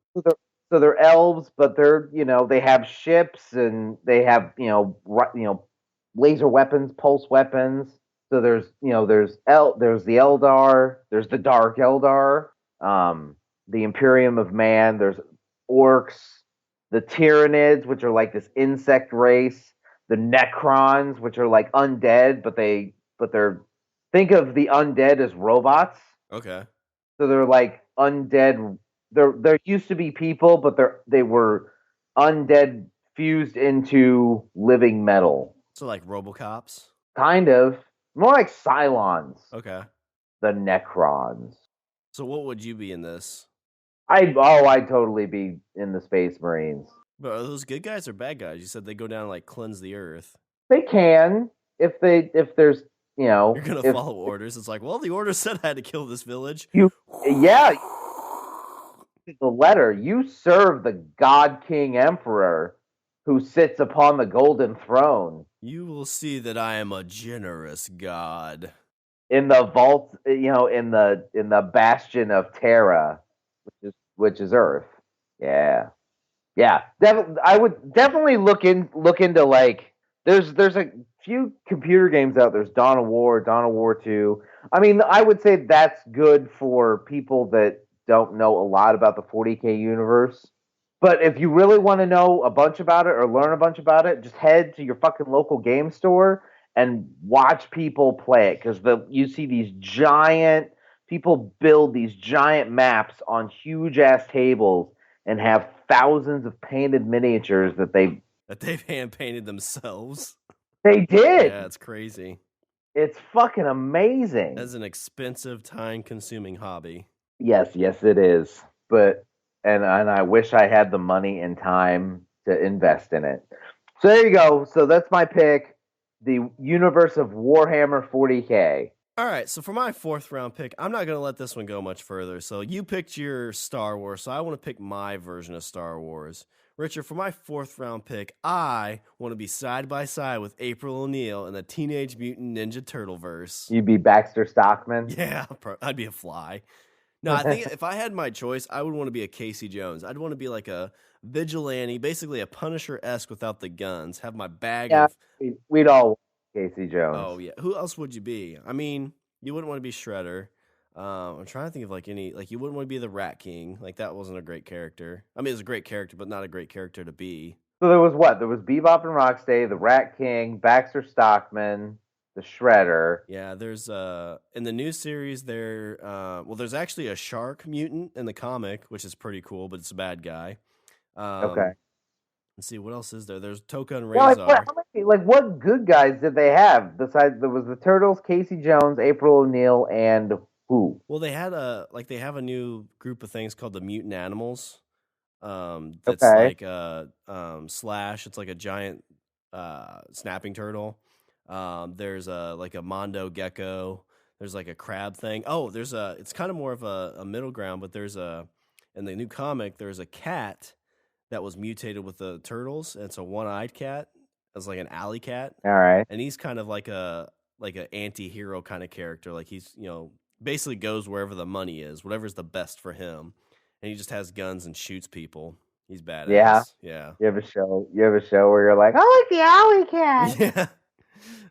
So they're elves, but they're they have ships, and they have laser weapons, pulse weapons. So there's there's the Eldar, there's the Dark Eldar, the Imperium of Man. There's orcs, the Tyranids, which are like this insect race, the Necrons, which are like undead, but they're think of the undead as robots. Okay. So they're like undead. There used to be people, but they were undead fused into living metal. So like RoboCops? Kind of. More like Cylons. Okay. The Necrons. So what would you be in this? I'd totally be in the Space Marines. But are those good guys or bad guys? You said they go down and like cleanse the earth. They can if there's you're gonna follow orders. It's like, well, the order said I had to kill this village. The letter. You serve the God King Emperor who sits upon the golden throne. You will see that I am a generous god. In the vault, in the bastion of Terra, which is Earth. Yeah. I would definitely look into like there's a few computer games out. There's Dawn of War 2. I mean, I would say that's good for people that don't know a lot about the 40K universe. But if you really want to know a bunch about it or learn a bunch about it, just head to your fucking local game store and watch people play it, because you see these people build these giant maps on huge ass tables and have thousands of painted miniatures that they've hand painted themselves. They did. Yeah, it's crazy. It's fucking amazing. That's an expensive, time-consuming hobby. Yes, it is. But and I wish I had the money and time to invest in it. So there you go. So that's my pick. The universe of Warhammer 40K. All right, so for my fourth round pick, I'm not going to let this one go much further. So you picked your Star Wars, so I want to pick my version of Star Wars. Richard, for my fourth round pick, I want to be side by side with April O'Neil in the Teenage Mutant Ninja Turtleverse. You'd be Baxter Stockman? Yeah, I'd be a fly. No, I think if I had my choice, I would want to be a Casey Jones. I'd want to be like a vigilante, basically a Punisher-esque without the guns. Have my bag of... We'd all Casey Jones. Oh, yeah. Who else would you be? I mean, you wouldn't want to be Shredder. I'm trying to think of you wouldn't want to be the Rat King. Like, that wasn't a great character. I mean, it's a great character, but not a great character to be. So there was what? There was Bebop and Rocksteady, the Rat King, Baxter Stockman, the Shredder. Yeah, there's in the new series there's actually a shark mutant in the comic, which is pretty cool, but it's a bad guy. Okay. Let's see, what else is there? There's Toka and Razor. What good guys did they have? Besides, there was the Turtles, Casey Jones, April O'Neil, and who? Well, they have a new group of things called the Mutant Animals. That's like Slash. It's like a giant snapping turtle. There's like a Mondo gecko. There's like a crab thing. Oh, it's kind of more of a middle ground, but in the new comic, there's a cat that was mutated with the turtles, and it's a one-eyed cat. It's like an alley cat. All right. And he's kind of like an anti-hero kind of character. Like he's, basically goes wherever the money is, whatever's the best for him. And he just has guns and shoots people. He's badass. Yeah. You have a show where you're like, I like the alley cat. Yeah.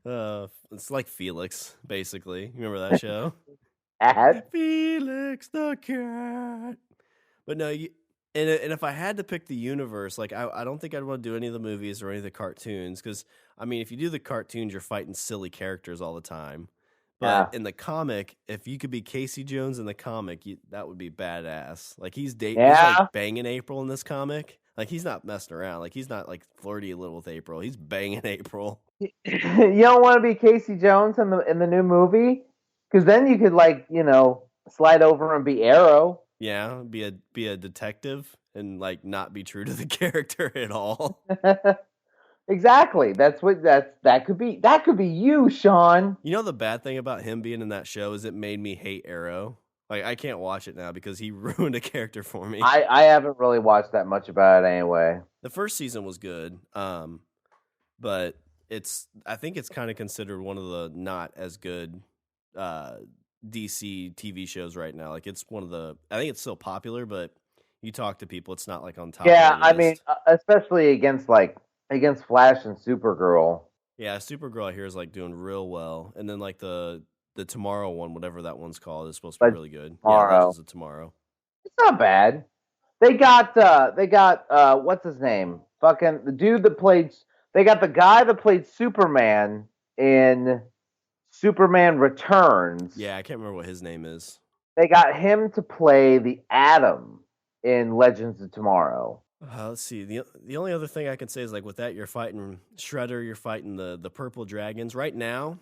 It's like Felix, basically. You remember that show? At Felix the cat. But no, and if I had to pick the universe, like I don't think I'd want to do any of the movies or any of the cartoons, because I mean, if you do the cartoons, you're fighting silly characters all the time. But in the comic, if you could be Casey Jones in the comic, that would be badass. Like he's like banging April in this comic. Like he's not messing around. Like he's not like flirty a little with April. He's banging April. You don't want to be Casey Jones in the new movie, because then you could slide over and be Arrow. Yeah, be a detective and like not be true to the character at all. Exactly. That could be you, Shawn. You know the bad thing about him being in that show is it made me hate Arrow. Like I can't watch it now because he ruined a character for me. I haven't really watched that much about it anyway. The first season was good, but I think it's kind of considered one of the not as good DC TV shows right now. Like it's I think it's still popular, but you talk to people, it's not like on top. Yeah, of the I list. mean, especially against Flash and Supergirl. Yeah, Supergirl here is like doing real well, and then like the Tomorrow one, whatever that one's called, is supposed to be really good. Tomorrow. Yeah, Legends of Tomorrow. It's not bad. They got what's his name? Fucking the dude that played. They got the guy that played Superman in Superman Returns. Yeah, I can't remember what his name is. They got him to play the Atom in Legends of Tomorrow. Let's see. The only other thing I can say is like with that, you're fighting Shredder, you're fighting the Purple Dragons. Right now,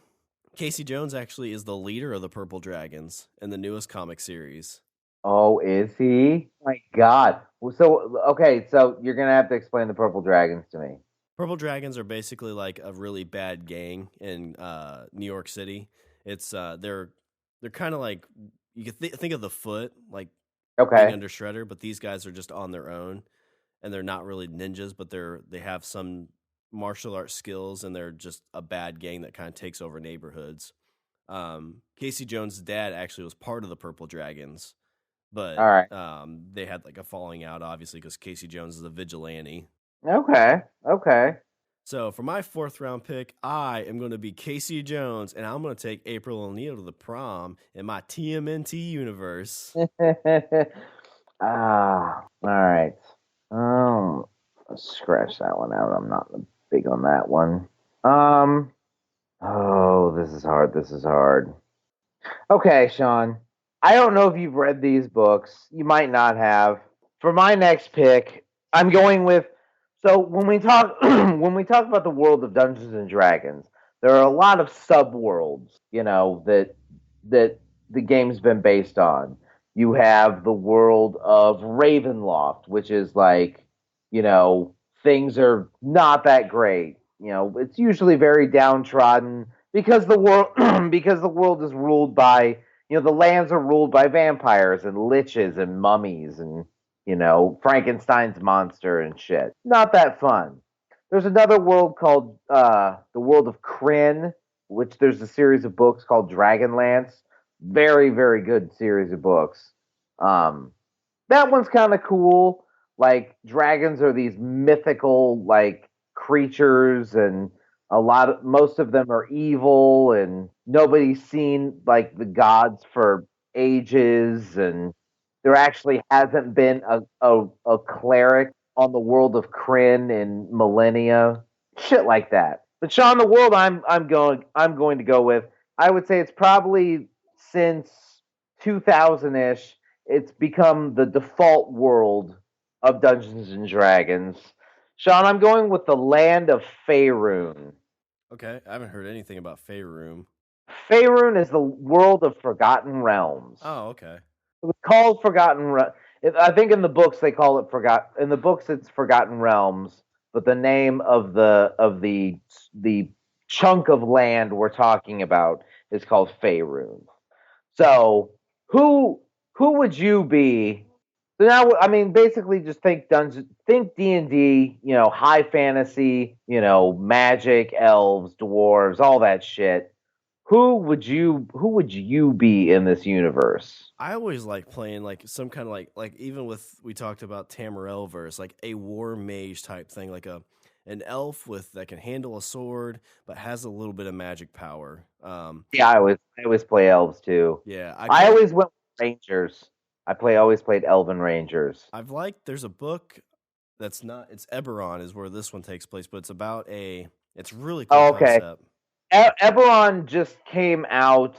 Casey Jones actually is the leader of the Purple Dragons in the newest comic series. Oh, is he? Oh my God. So okay, so you're gonna have to explain the Purple Dragons to me. Purple Dragons are basically like a really bad gang in New York City. It's they're kind of like you could think of the Foot, like being under Shredder, but these guys are just on their own, and they're not really ninjas, but they have some martial arts skills, and they're just a bad gang that kind of takes over neighborhoods. Casey Jones' dad actually was part of the Purple Dragons, but they had like a falling out, obviously, because Casey Jones is a vigilante. Okay. So for my 4th round pick, I am going to be Casey Jones, and I'm going to take April O'Neil to the prom in my TMNT universe. All right. Let's scratch that one out. I'm not big on that one. Oh, this is hard. Okay, Shawn. I don't know if you've read these books. You might not have. For my next pick, I'm going with. So when we talk about the world of Dungeons and Dragons, there are a lot of subworlds, that the game's been based on. You have the world of Ravenloft, which is like, things are not that great. It's usually very downtrodden because the world is ruled by, the lands are ruled by vampires and liches and mummies and Frankenstein's monster and shit. Not that fun. There's another world called the world of Krynn, which there's a series of books called Dragonlance. Very, very good series of books. That one's kind of cool. Like, dragons are these mythical, like, creatures, and most of them are evil, and nobody's seen, like, the gods for ages, and there actually hasn't been a cleric on the world of Krynn in millennia. Shit like that. But Shawn, the world I'm going to go with, I would say it's probably since 2000-ish, it's become the default world of Dungeons and Dragons. Shawn, I'm going with the land of Faerun. Okay, I haven't heard anything about Faerun. Faerun is the world of Forgotten Realms. Oh, okay. It was called Forgotten Realms. I think in the books they call it In the books it's Forgotten Realms, but the name of the chunk of land we're talking about is called Faerun. So who would you be? So now, I mean, basically, just think D&D, high fantasy, magic, elves, dwarves, all that shit. Who would you be in this universe? I always like playing like some kind of like even with we talked about Tamriel verse, like a war mage type thing, like an elf that can handle a sword, but has a little bit of magic power. Yeah, I always play elves too. Yeah, I always went with rangers. Always played elven rangers. There's a book that's not, it's Eberron is where this one takes place, but it's really cool concept. Eberron just came out.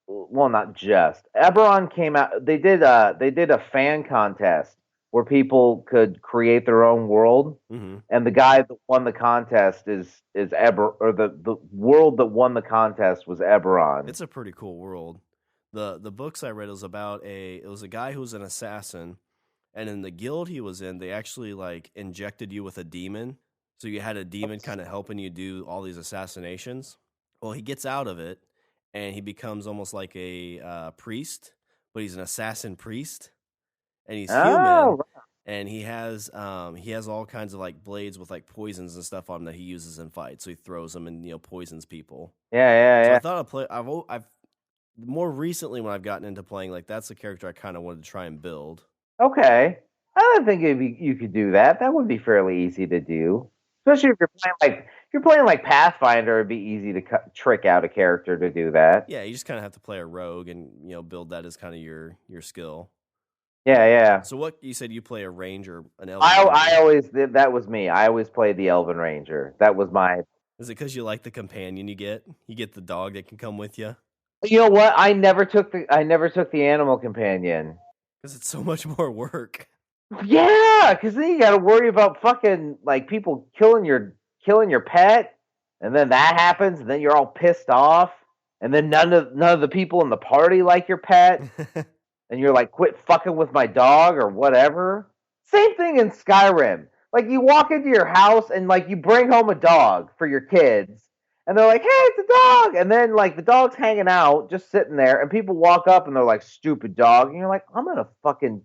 Well, not just. Eberron came out. They did a fan contest where people could create their own world, and the guy that won the contest is the world that won the contest was Eberron. It's a pretty cool world. The books I read was about it was a guy who was an assassin, and in the guild he was in, they actually like injected you with a demon. So you had a demon kind of helping you do all these assassinations. Well, he gets out of it, and he becomes almost like a priest, but he's an assassin priest, and he's human, and he has all kinds of like blades with like poisons and stuff on him that he uses in fights. So he throws them and poisons people. Yeah. So I thought I've more recently when I've gotten into playing, like that's the character I kind of wanted to try and build. Okay, I don't think you could do that. That would be fairly easy to do. Especially if you're playing like Pathfinder, it'd be easy to trick out a character to do that. Yeah, you just kind of have to play a rogue and build that as kind of your skill. Yeah. So what you said, you play a ranger, an elven. I always did. That was me. I always played the elven ranger. That was my. Is it because you like the companion you get? You get the dog that can come with you. You know what? I never took the animal companion because it's so much more work. Yeah, because then you got to worry about fucking like people killing your pet, and then that happens, and then you're all pissed off, and then none of the people in the party like your pet, and you're like, quit fucking with my dog or whatever. Same thing in Skyrim. Like you walk into your house and like you bring home a dog for your kids, and they're like, hey, it's a dog, and then like the dog's hanging out, just sitting there, and people walk up and they're like, stupid dog, and you're like, I'm gonna fucking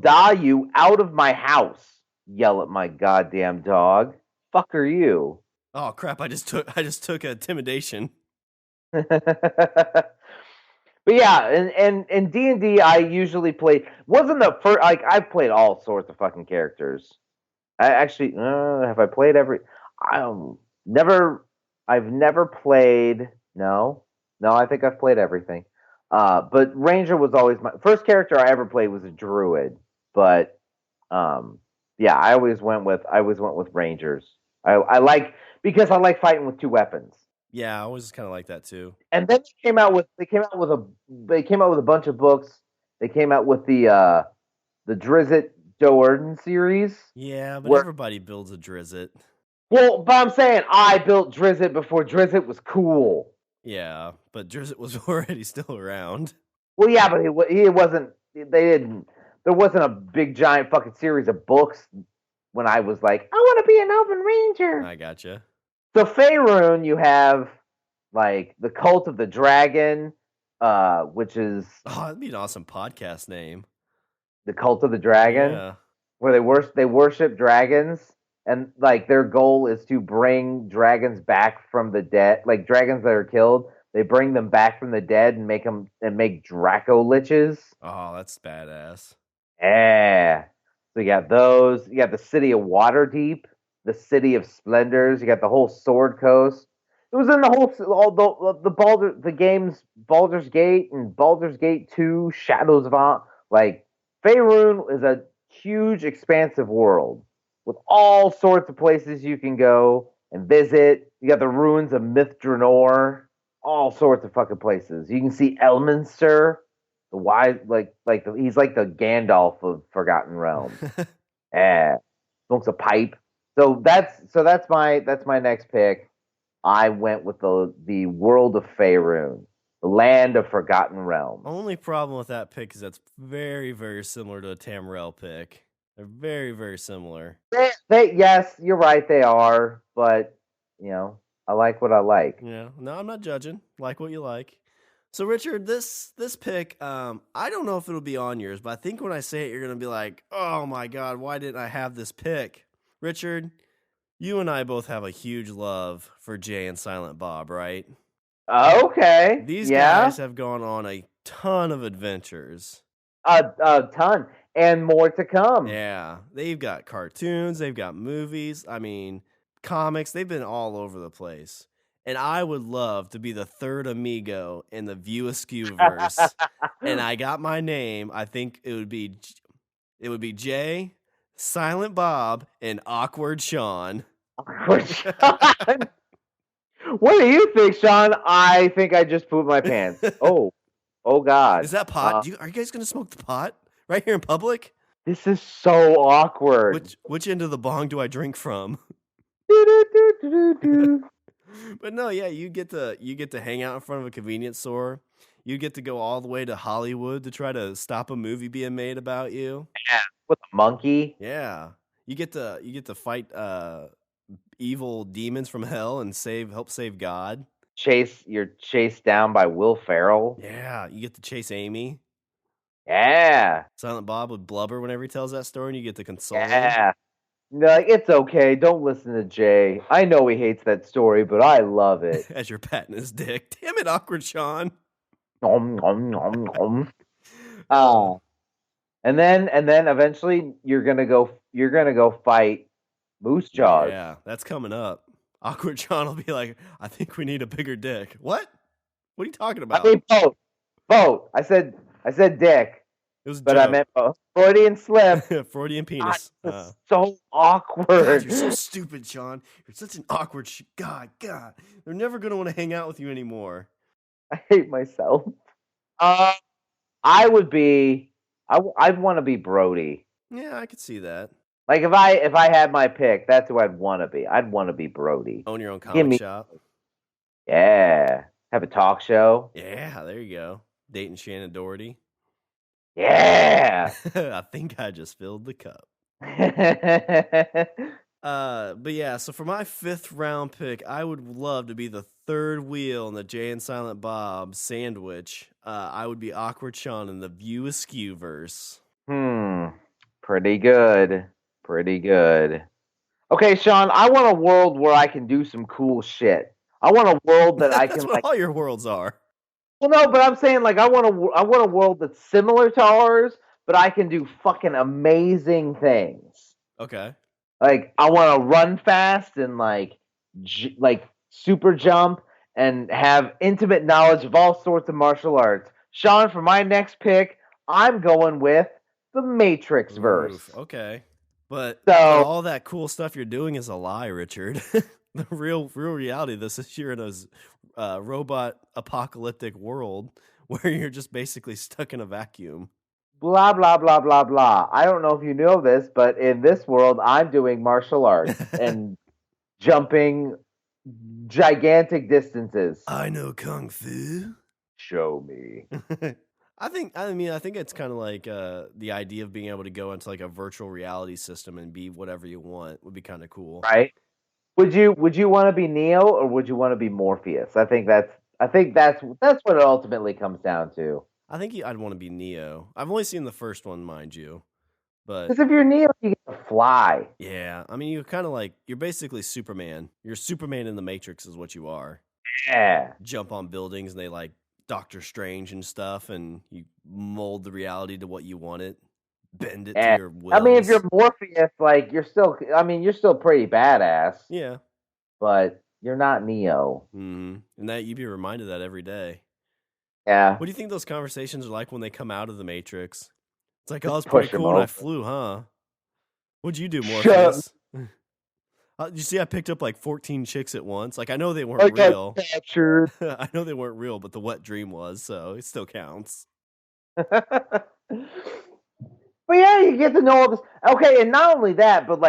die you out of my house. Yell at my goddamn dog. Fuck are you? Oh crap! I just took intimidation. But yeah, and D&D I usually play. Wasn't the first like I've played all sorts of fucking characters. I actually have I played every. I've never played. No, I think I've played everything. But Ranger was always my first character I ever played was a druid. But yeah, I always went with Rangers. I like because I like fighting with two weapons. Yeah, I was kind of like that too. And then they came out with a bunch of books. They came out with the Drizzt Do'Urden series. Yeah, but everybody builds a Drizzt. Well, but I'm saying I built Drizzt before Drizzt was cool. Yeah, but Drizzt was already still around. Well, yeah, but he wasn't. There wasn't a big giant fucking series of books when I was like, I want to be an Elven Ranger. I gotcha. So Faerun, you have like the Cult of the Dragon, which is that'd be an awesome podcast name. The Cult of the Dragon, yeah. Where they worship dragons, and like their goal is to bring dragons back from the dead, like dragons that are killed. They bring them back from the dead and make Draco Liches. Oh, that's badass. Yeah. So you got those. You got the City of Waterdeep, the City of Splendors. You got the whole Sword Coast. It was in the games Baldur's Gate and Baldur's Gate 2, Shadows of like Faerun is a huge, expansive world with all sorts of places you can go and visit. You got the ruins of Myth-Drannor, all sorts of fucking places. You can see Elminster, the wise, he's like the Gandalf of Forgotten Realms. Yeah, smokes a pipe. So that's my next pick. I went with the world of Faerun, the land of Forgotten Realms. Only problem with that pick is that's very, very similar to a Tamriel pick. They're very, very similar. Yes, you're right, they are, but I like what I like. Yeah, no, I'm not judging. Like what you like. So Richard, this pick, I don't know if it'll be on yours, but I think when I say it, you're gonna be like, "Oh my god, why didn't I have this pick?" Richard, you and I both have a huge love for Jay and Silent Bob, right? Okay. These guys have gone on a ton of adventures. A ton. and more to come. Yeah, they've got cartoons, they've got movies, I mean, comics, they've been all over the place. And I would love to be the third amigo in the View Askew verse. And I got my name. I think it would be Jay, Silent Bob, and Awkward Shawn. Awkward Shawn. What do you think, Shawn? I think I just pooped my pants. Oh God. Is that pot? Are you guys gonna smoke the pot right here in public? This is so awkward. Which end of the bong do I drink from? But no, yeah, you get to hang out in front of a convenience store. You get to go all the way to Hollywood to try to stop a movie being made about you. Yeah, with a monkey. Yeah, you get to fight evil demons from hell and help save God. You're chased down by Will Ferrell. Yeah, you get to chase Amy. Yeah. Silent Bob would blubber whenever he tells that story, and you get to console him. Yeah. Like, it's okay. Don't listen to Jay. I know he hates that story, but I love it. As you're patting his dick. Damn it, Awkward Shawn. And then eventually you're gonna go fight Moose Jaws. Yeah, that's coming up. Awkward Shawn will be like, I think we need a bigger dick. What? What are you talking about? I mean, both. I said dick. It was but I meant both. Freudian slip. Freudian penis. So awkward. God, you're so stupid, Shawn. You're such an awkward God. They're never gonna want to hang out with you anymore. I hate myself. I'd want to be Brody. Yeah, I could see that. Like if I had my pick, that's who I'd want to be. I'd want to be Brody. Own your own comic shop. Yeah. Have a talk show. Yeah, there you go. Dating Shannon Doherty. Yeah. I think I just filled the cup. But yeah, so for my 5th round pick, I would love to be the third wheel in the Jay and Silent Bob sandwich. I would be Awkward Shawn in the View Askew verse. Pretty good. Okay, Shawn, I want a world where I can do some cool shit. I want a world that I can. That's what all your worlds are. Well, no, but I'm saying like I want a world that's similar to ours, but I can do fucking amazing things. Okay. Like I want to run fast and like super jump and have intimate knowledge of all sorts of martial arts. Shawn, for my next pick, I'm going with the Matrix verse. Okay. But all that cool stuff you're doing is a lie, Richard. The real reality of this is you're in a robot apocalyptic world where you're just basically stuck in a vacuum. Blah, blah, blah, blah, blah. I don't know if you know this, but in this world, I'm doing martial arts and jumping gigantic distances. I know Kung Fu. Show me. I think it's kind of like the idea of being able to go into like a virtual reality system and be whatever you want would be kind of cool. Right. Would you want to be Neo or would you want to be Morpheus? I think that's what it ultimately comes down to. I think I'd want to be Neo. I've only seen the first one, mind you. But because if you're Neo, you get to fly. Yeah. I mean, you're basically Superman. You're Superman in the Matrix is what you are. Yeah. Jump on buildings and they like Doctor Strange and stuff, and you mold the reality to what you want it. Bend it to your will. I mean, if you're Morpheus, like you're still pretty badass. Yeah. But you're not Neo. Mm-hmm. And that you'd be reminded of that every day. Yeah. What do you think those conversations are like when they come out of the Matrix? It's like, oh, it's pretty cool when I flew, huh? What'd you do, Morpheus? You see, I picked up like 14 chicks at once. Like, I know they weren't real. I know they weren't real, but the wet dream was, so it still counts. But yeah, you get to know all this. Okay, and not only that, but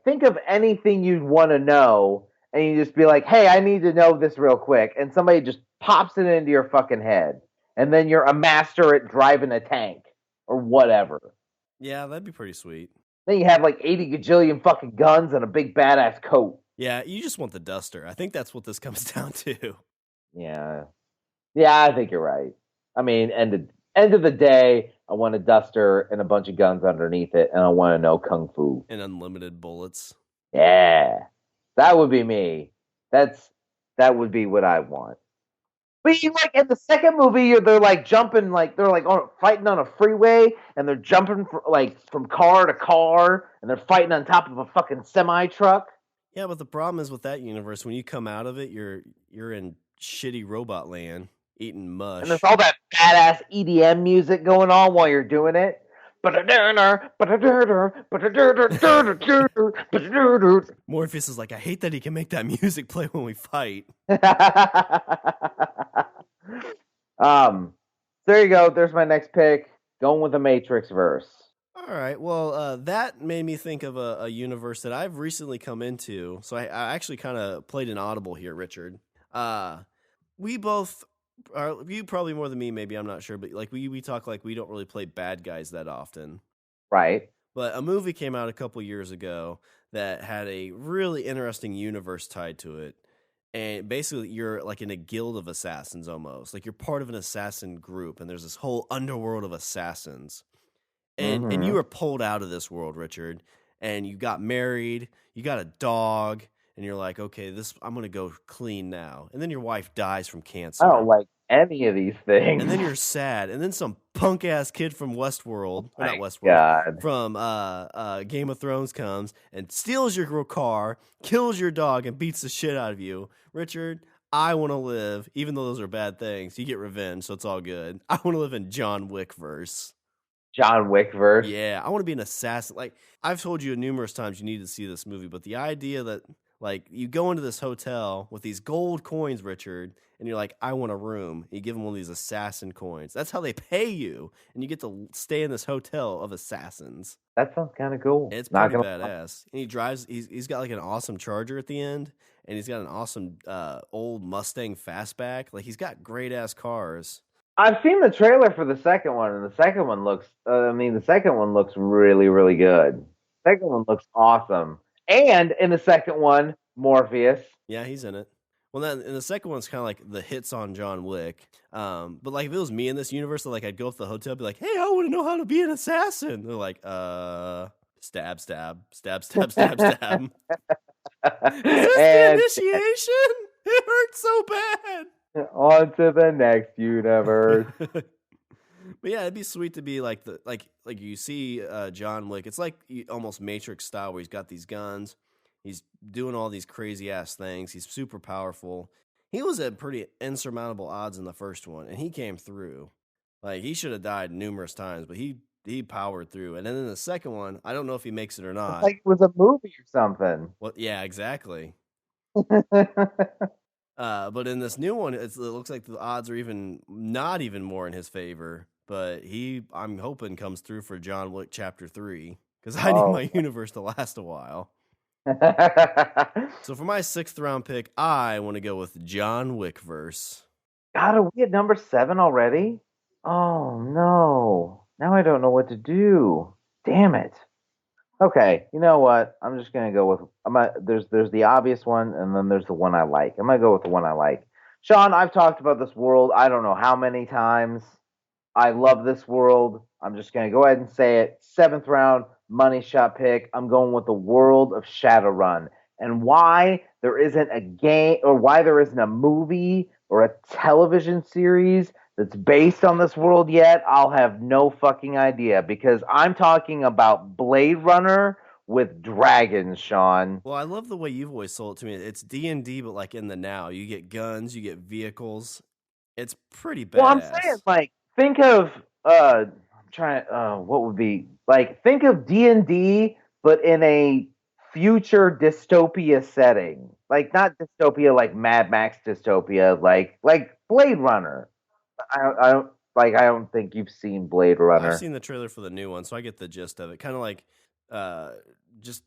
think of anything you'd want to know, and you just be like, hey, I need to know this real quick. And somebody just pops it into your fucking head. And then you're a master at driving a tank or whatever. Yeah, that'd be pretty sweet. Then you have like 80 gajillion fucking guns and a big badass coat. Yeah, you just want the duster. I think that's what this comes down to. Yeah. Yeah, I think you're right. I mean, end of the day, I want a duster and a bunch of guns underneath it, and I want to know Kung Fu. And unlimited bullets. Yeah. That would be me. That would be what I want. But like in the second movie, they're like jumping, like they're like fighting on a freeway, and they're jumping from car to car, and they're fighting on top of a fucking semi truck. Yeah, but the problem is with that universe, when you come out of it, you're in shitty robot land eating mush. And there's all that badass EDM music going on while you're doing it. Morpheus is like, I hate that he can make that music play when we fight. There you go. There's my next pick. Going with the Matrix verse. All right. Well, that made me think of a universe that I've recently come into. So I actually kind of played an audible here, Richard. We both are, you probably more than me, maybe, I'm not sure, but like we talk like we don't really play bad guys that often. Right. But a movie came out a couple years ago that had a really interesting universe tied to it. And basically, you're like in a guild of assassins almost. Like you're part of an assassin group, and there's this whole underworld of assassins. And you were pulled out of this world, Richard, and you got married, you got a dog, and you're like, okay, I'm gonna go clean now. And then your wife dies from cancer. I don't like any of these things. And then you're sad, and then some punk ass kid from Westworld, or not Westworld, God. from Game of Thrones comes and steals your car, kills your dog, and beats the shit out of you, Richard. I want to live, even though those are bad things. You get revenge, so it's all good. I want to live in John Wick verse. John Wick verse. Yeah, I want to be an assassin. Like I've told you numerous times, you need to see this movie. But the idea that like you go into this hotel with these gold coins, Richard, and you're like, I want a room. You give them one of these assassin coins. That's how they pay you, and you get to stay in this hotel of assassins. That sounds kind of cool. It's pretty badass. And he drives. He's got like an awesome Charger at the end, and he's got an awesome old Mustang Fastback. Like he's got great ass cars. I've seen the trailer for the second one, and the second one looks. The second one looks really, really good. The second one looks awesome. And in the second one, Morpheus. Yeah, he's in it. Well, then in the second one's kind of like the hits on John Wick. But like if it was me in this universe, like I'd go to the hotel, and be like, "Hey, I want to know how to be an assassin." They're like, stab, stab, stab, stab, stab, stab. Is this the initiation? It hurts so bad. On to the next universe. But yeah, it'd be sweet to be like like you see John Wick. It's like almost Matrix style, where he's got these guns, he's doing all these crazy ass things. He's super powerful. He was at pretty insurmountable odds in the first one, and he came through. Like he should have died numerous times, but he powered through. And then in the second one, I don't know if he makes it or not. It's like it was a movie or something. Well, yeah, exactly. But in this new one, it looks like the odds are not even more in his favor. But I'm hoping comes through for John Wick Chapter 3, because I need my universe to last a while. So for my 6th round pick, I want to go with John Wick verse. God, are we at number 7 already? Oh no! Now I don't know what to do. Damn it! Okay, you know what? I'm just gonna go with there's the obvious one, and then there's the one I like. I'm gonna go with the one I like. Shawn, I've talked about this world I don't know how many times. I love this world. I'm just gonna go ahead and say it. 7th round money shot pick. I'm going with the world of Shadowrun. And why there isn't a game, or why there isn't a movie or a television series that's based on this world yet, I'll have no fucking idea, because I'm talking about Blade Runner with dragons, Shawn. Well, I love the way you've always sold it to me. It's D&D, but like in the now. You get guns, you get vehicles. It's pretty badass. Well, I'm saying, like, think of what would be like, think of D&D, but in a future dystopia setting. Like not dystopia like Mad Max dystopia, like Blade Runner. I don't think you've seen Blade Runner. I've seen the trailer for the new one, so I get the gist of it. Kind of like just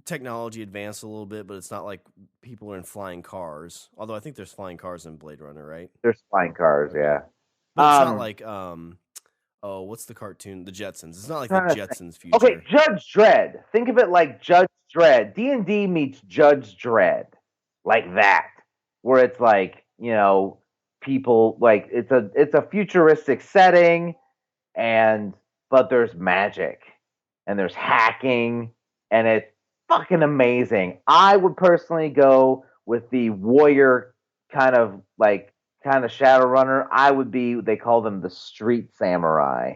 technology advanced a little bit, but it's not like people are in flying cars. Although I think there's flying cars in Blade Runner, right? There's flying cars, yeah. But it's not like what's the cartoon? The Jetsons. It's not like the Jetsons future. Okay, Judge Dredd. Think of it like Judge Dredd. D&D meets Judge Dredd. Like that. Where it's like, people, like, it's a futuristic setting, but there's magic and there's hacking, and it's fucking amazing. I would personally go with the warrior kind of like kind of Shadowrunner, I would be. They call them the street samurai.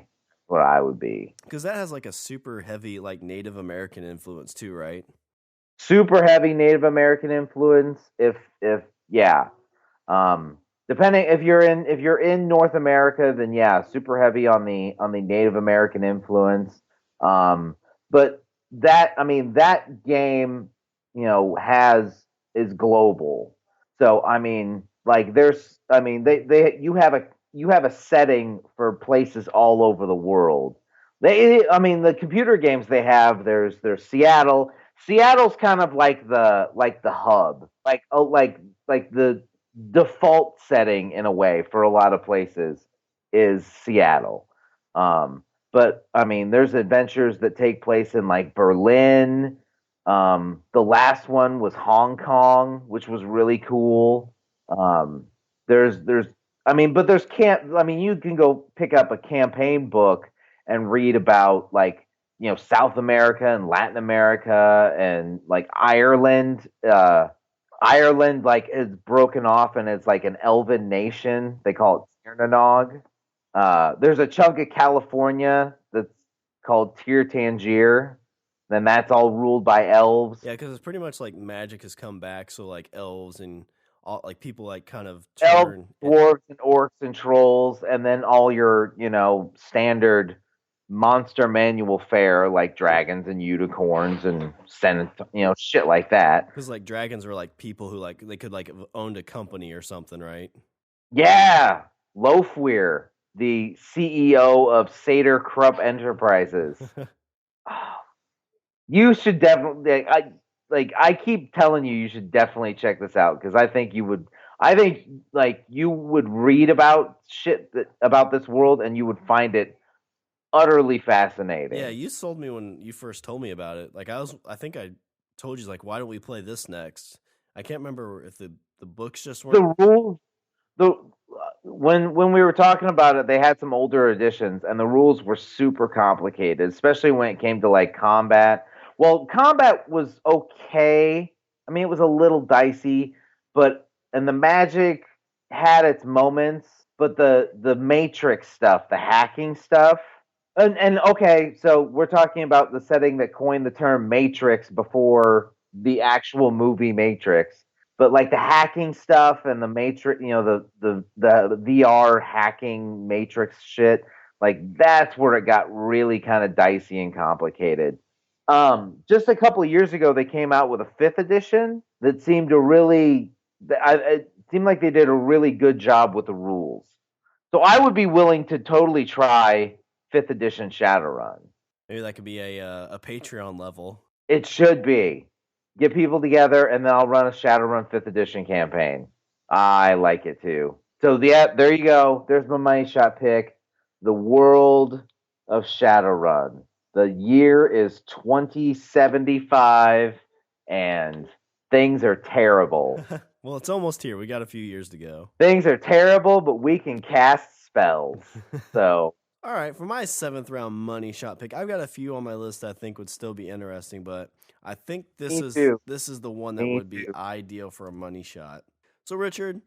What I would be. Because that has like a super heavy like Native American influence too, right? Super heavy Native American influence. If yeah, depending if you're in North America, then yeah, super heavy on the Native American influence. But that I mean that game, has is global. So I mean, like there's I mean they you have a setting for places all over the world. I mean the computer games they have there's Seattle. Seattle's kind of like the hub, like the default setting in a way for a lot of places is Seattle. But I mean, there's adventures that take place in like Berlin. The last one was Hong Kong, which was really cool. Um, there's I mean, but there's can't I mean, you can go pick up a campaign book and read about like South America and Latin America and like Ireland. Ireland like is broken off and it's like an elven nation. They call it Cernunnog. There's a chunk of California that's called Tir Tangier. Then that's all ruled by elves. Yeah, because it's pretty much like magic has come back, so like elves and all like people like kind of Elves, turn. dwarves, and orcs and trolls, and then all your standard monster manual fare like dragons and unicorns and shit like that. Because like dragons are like people who like they could like have owned a company or something, right? Yeah, Lofweir, the CEO of Seder Krupp Enterprises. You should definitely. I keep telling you should definitely check this out because I think you would. I think like you would read about shit about this world and you would find it utterly fascinating. Yeah, you sold me when you first told me about it. Like I think I told you like, why don't we play this next? I can't remember if the books just weren't. The rules, when we were talking about it, they had some older editions, and the rules were super complicated, especially when it came to like combat. Well, combat was okay. I mean, it was a little dicey, and the magic had its moments, but the matrix stuff, the hacking stuff, and okay, so we're talking about the setting that coined the term matrix before the actual movie Matrix. But like the hacking stuff and the matrix, the VR hacking matrix shit, like that's where it got really kind of dicey and complicated. Just a couple of years ago, they came out with a fifth edition that seemed to really, it seemed like they did a really good job with the rules. So I would be willing to totally try fifth edition Shadowrun. Maybe that could be a Patreon level. It should be. Get people together, and then I'll run a Shadowrun 5th edition campaign. I like it too. So yeah, there you go. There's my money shot pick. The world of Shadowrun. The year is 2075, and things are terrible. Well, it's almost here. We got a few years to go. Things are terrible, but we can cast spells. So. All right, for my 7th round money shot pick, I've got a few on my list I think would still be interesting, but I think this is the one that would be ideal for a money shot. So, Richard,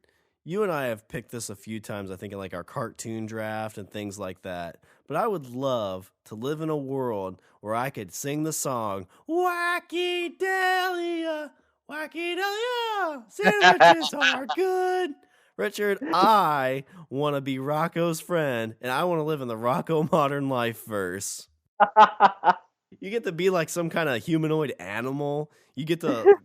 you and I have picked this a few times, I think, in like our cartoon draft and things like that. But I would love to live in a world where I could sing the song Wacky Dahlia, Wacky Dahlia, sandwiches are good. Richard, I want to be Rocco's friend, and I want to live in the Rocco Modern Life verse. You get to be like some kind of humanoid animal. You get to,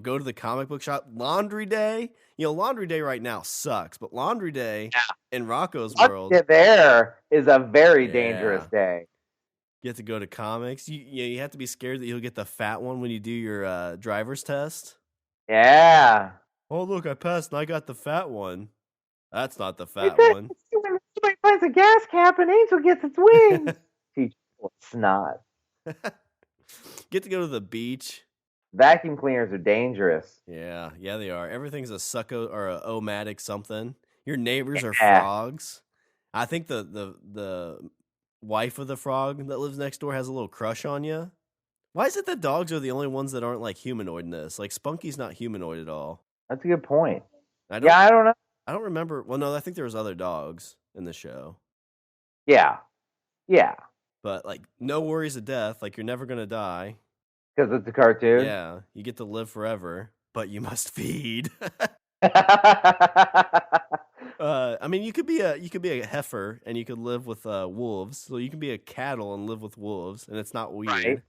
go to the comic book shop. Laundry Day. Laundry Day right now sucks, but Laundry Day in Rocco's world. There is a very dangerous day. You have to go to comics. You have to be scared that you'll get the fat one when you do your driver's test. Yeah. Oh, look, I passed and I got the fat one. That's not the fat one. Somebody finds a gas cap and Angel gets its wings. Teach snot. Get to go to the beach. Vacuum cleaners are dangerous. Yeah, they are. Everything's a succo or a omatic something. Your neighbors are frogs. I think the wife of the frog that lives next door has a little crush on you. Why is it that dogs are the only ones that aren't like humanoid in this? Like Spunky's not humanoid at all. That's a good point. I don't know. I don't remember. Well, no, I think there was other dogs in the show. Yeah. Yeah. But, like, no worries of death. Like, you're never going to die. Because it's a cartoon? Yeah. You get to live forever, but you must feed. I mean, you could be a heifer and you could live with wolves. So you can be a cattle and live with wolves, and it's not weird. Right.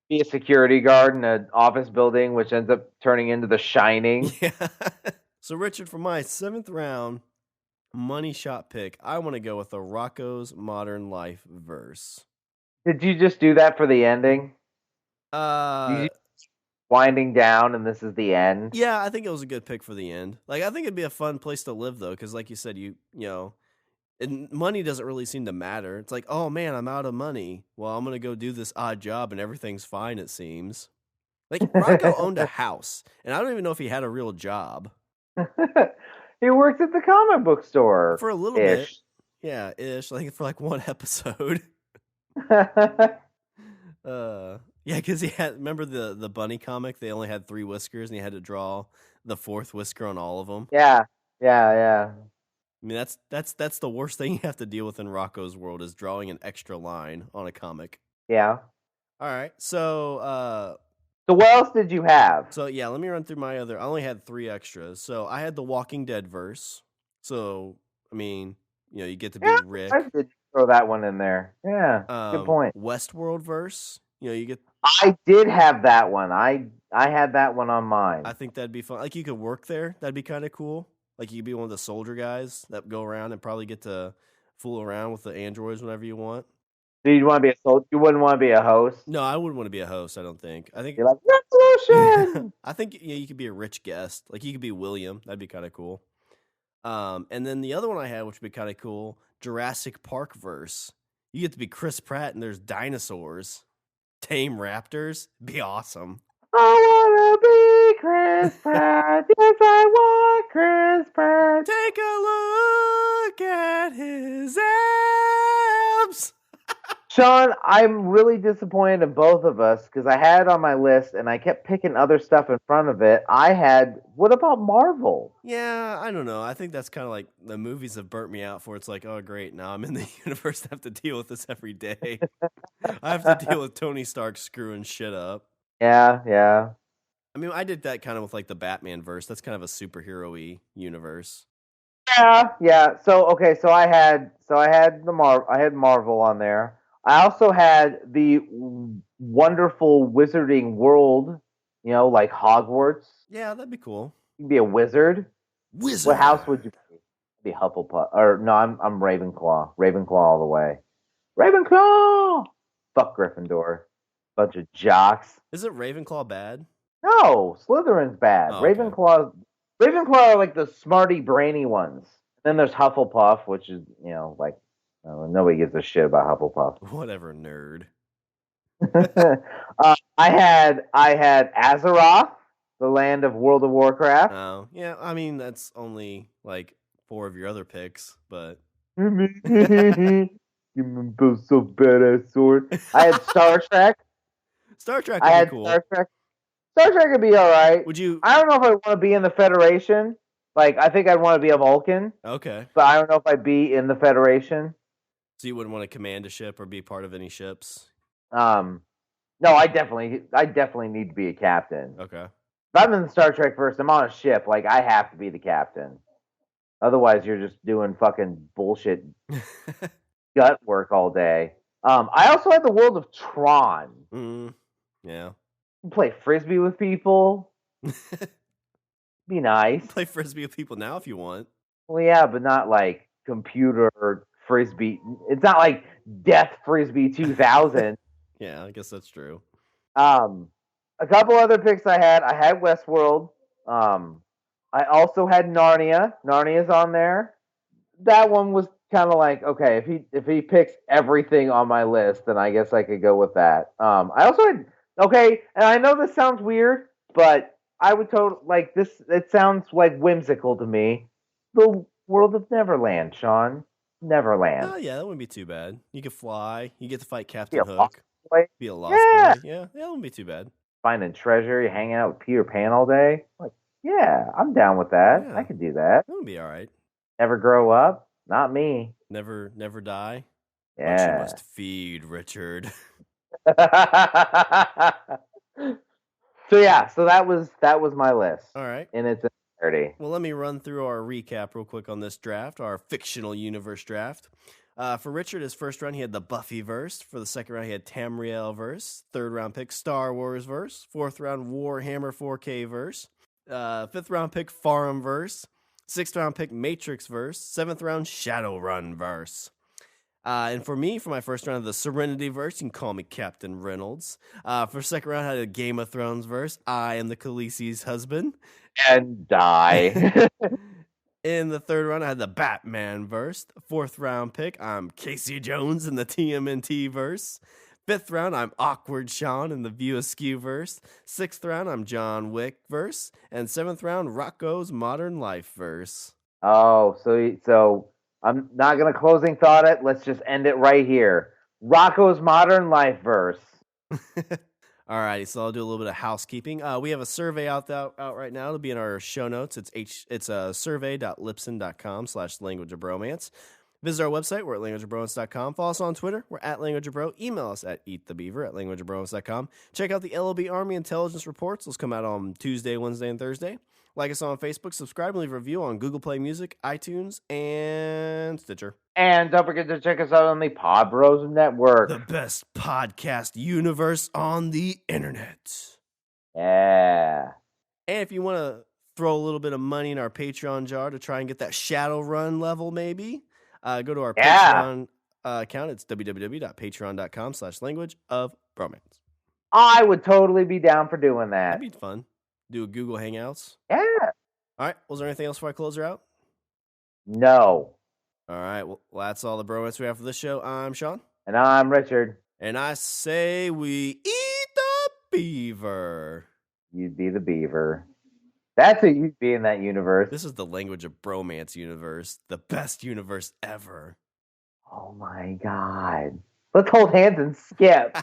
Be a security guard in an office building, which ends up turning into The Shining. Yeah. So, Richard, for my 7th round money shot pick, I want to go with the Rocco's Modern Life verse. Did you just do that for the ending? Uh, winding down, and this is the end. Yeah, I think it was a good pick for the end. Like, I think it'd be a fun place to live though, because like you said, you know, and money doesn't really seem to matter. It's like, oh man, I'm out of money. Well, I'm gonna go do this odd job, and everything's fine. It seems. Like Rocco owned a house, and I don't even know if he had a real job. He worked at the comic book store For a little bit. Yeah, ish. I think for like one episode. Yeah, because he had, remember the bunny comic? They only had 3 whiskers, and he had to draw the 4th whisker on all of them. Yeah. I mean, that's the worst thing you have to deal with in Rocco's world is drawing an extra line on a comic. Yeah. All right, so what else did you have? So yeah, let me run through my other. I only had 3 extras. So I had the Walking Dead verse. So I mean, you know, you get to be Rick. I did throw that one in there. Yeah, good point. Westworld verse. You know, you get. I did have that one. I had that one on mine. I think that'd be fun. Like you could work there. That'd be kind of cool. Like you could be one of the soldier guys that go around and probably get to fool around with the androids whenever you want. So you'd want to be a soldier? You wouldn't want to be a host? No, I wouldn't want to be a host. I don't think. I think you're like revolution. I think you could be a rich guest. Like you could be William. That'd be kind of cool. And then the other one I had, which would be kind of cool, Jurassic Park verse. You get to be Chris Pratt, and there's dinosaurs, tame raptors. Be awesome. I wanna be Chris Pratt. Yes, I want Chris Pratt. Take a look at his abs. Shawn, I'm really disappointed in both of us because I had it on my list and I kept picking other stuff in front of it. What about Marvel? Yeah, I don't know. I think that's kind of like the movies have burnt me out for. It's like, oh, great. Now I'm in the universe. I have to deal with this every day. I have to deal with Tony Stark screwing shit up. Yeah. I mean, I did that kind of with like the Batman verse. That's kind of a superhero-y universe. Yeah. So I had Marvel on there. I also had the wonderful wizarding world, you know, like Hogwarts. Yeah, that'd be cool. You'd be a wizard. Wizard. What house would you be? Be Hufflepuff. Or no, I'm Ravenclaw. Ravenclaw all the way. Ravenclaw! Fuck Gryffindor. Bunch of jocks. Isn't Ravenclaw bad? No, Slytherin's bad. Oh, okay. Ravenclaw are like the smarty, brainy ones. Then there's Hufflepuff, which is, you know, like, nobody gives a shit about Hufflepuff. Whatever, nerd. I had Azeroth, the land of World of Warcraft. Oh, yeah. I mean, that's only like 4 of your other picks, but. Give me both so badass sword. I had Star Trek. Star Trek would be cool. Star Trek would be all right. Would you? I don't know if I want to be in the Federation. Like, I think I'd want to be a Vulcan. Okay. But I don't know if I'd be in the Federation. So you wouldn't want to command a ship or be part of any ships? No, I definitely need to be a captain. Okay. If I'm in the Star Trek first, I'm on a ship. Like, I have to be the captain. Otherwise, you're just doing fucking bullshit gut work all day. I also had the world of Tron. Yeah. Play frisbee with people. Be nice. Play frisbee with people now if you want. Well, yeah, but not like computer frisbee. It's not like Death Frisbee 2000. Yeah, I guess that's true. A couple other picks I had Westworld. I also had Narnia. Narnia's on there. That one was kind of like, okay, if he picks everything on my list, then I guess I could go with that. I also had, and I know this sounds weird, but I would like this. It sounds like whimsical to me. The world of Neverland, Shawn. Neverland. Oh yeah, that wouldn't be too bad. You could fly. You get to fight Captain Hook. Be a lost boy. Yeah, that wouldn't be too bad. Finding treasure. You hang out with Peter Pan all day. Like, Yeah, I'm down with that. Yeah. I can do that. That would be all right. Never grow up? Not me. Never die. But you Yeah. must feed, Richard. So that was my list. All right. In its entirety. Well, let me run through our recap real quick on this draft, our fictional universe draft. For Richard, his first round, he had the Buffy verse. For the second round, he had Tamriel verse. Third round pick, Star Wars verse. Fourth round, Warhammer 4K verse. Fifth round pick, Farum verse. Sixth round pick, Matrix verse. Seventh round, Shadowrun verse. And for me, for my first round of the Serenity verse, you can call me Captain Reynolds. For second round, I had a Game of Thrones verse. I am the Khaleesi's husband. And die. In the third round, I had the Batman verse. Fourth round pick, I'm Casey Jones in the TMNT verse. Fifth round, I'm Awkward Shawn in the View Askew verse. Sixth round, I'm John Wick verse. And seventh round, Rocco's Modern Life verse. Oh, so I'm not gonna closing thought it. Let's just end it right here. Rocco's Modern Life verse. Alrighty, so I'll do a little bit of housekeeping. We have a survey out right now. It'll be in our show notes. It's survey.libsyn.com/language of bromance. Visit our website. We're at languageofbromance.com. Follow us on Twitter. We're at languageofbro. Email us at eatthebeaver@languageofbromance.com. Check out the LOB Army Intelligence Reports. Those come out on Tuesday, Wednesday, and Thursday. Like us on Facebook. Subscribe and leave a review on Google Play Music, iTunes, and Stitcher. And don't forget to check us out on the Pod Bros Network. The best podcast universe on the internet. Yeah. And if you want to throw a little bit of money in our Patreon jar to try and get that Shadowrun level, maybe, go to our Patreon account. It's www.patreon.com/languageofbromance. I would totally be down for doing that. That'd be fun. Do a Google Hangouts. Yeah. All right. Was there anything else before I close her out? No. All right. Well, that's all the bromance we have for this show. I'm Shawn. And I'm Richard. And I say we eat the beaver. You'd be the beaver. That's who you'd be in that universe. This is the Language of Bromance universe. The best universe ever. Oh my God. Let's hold hands and skip.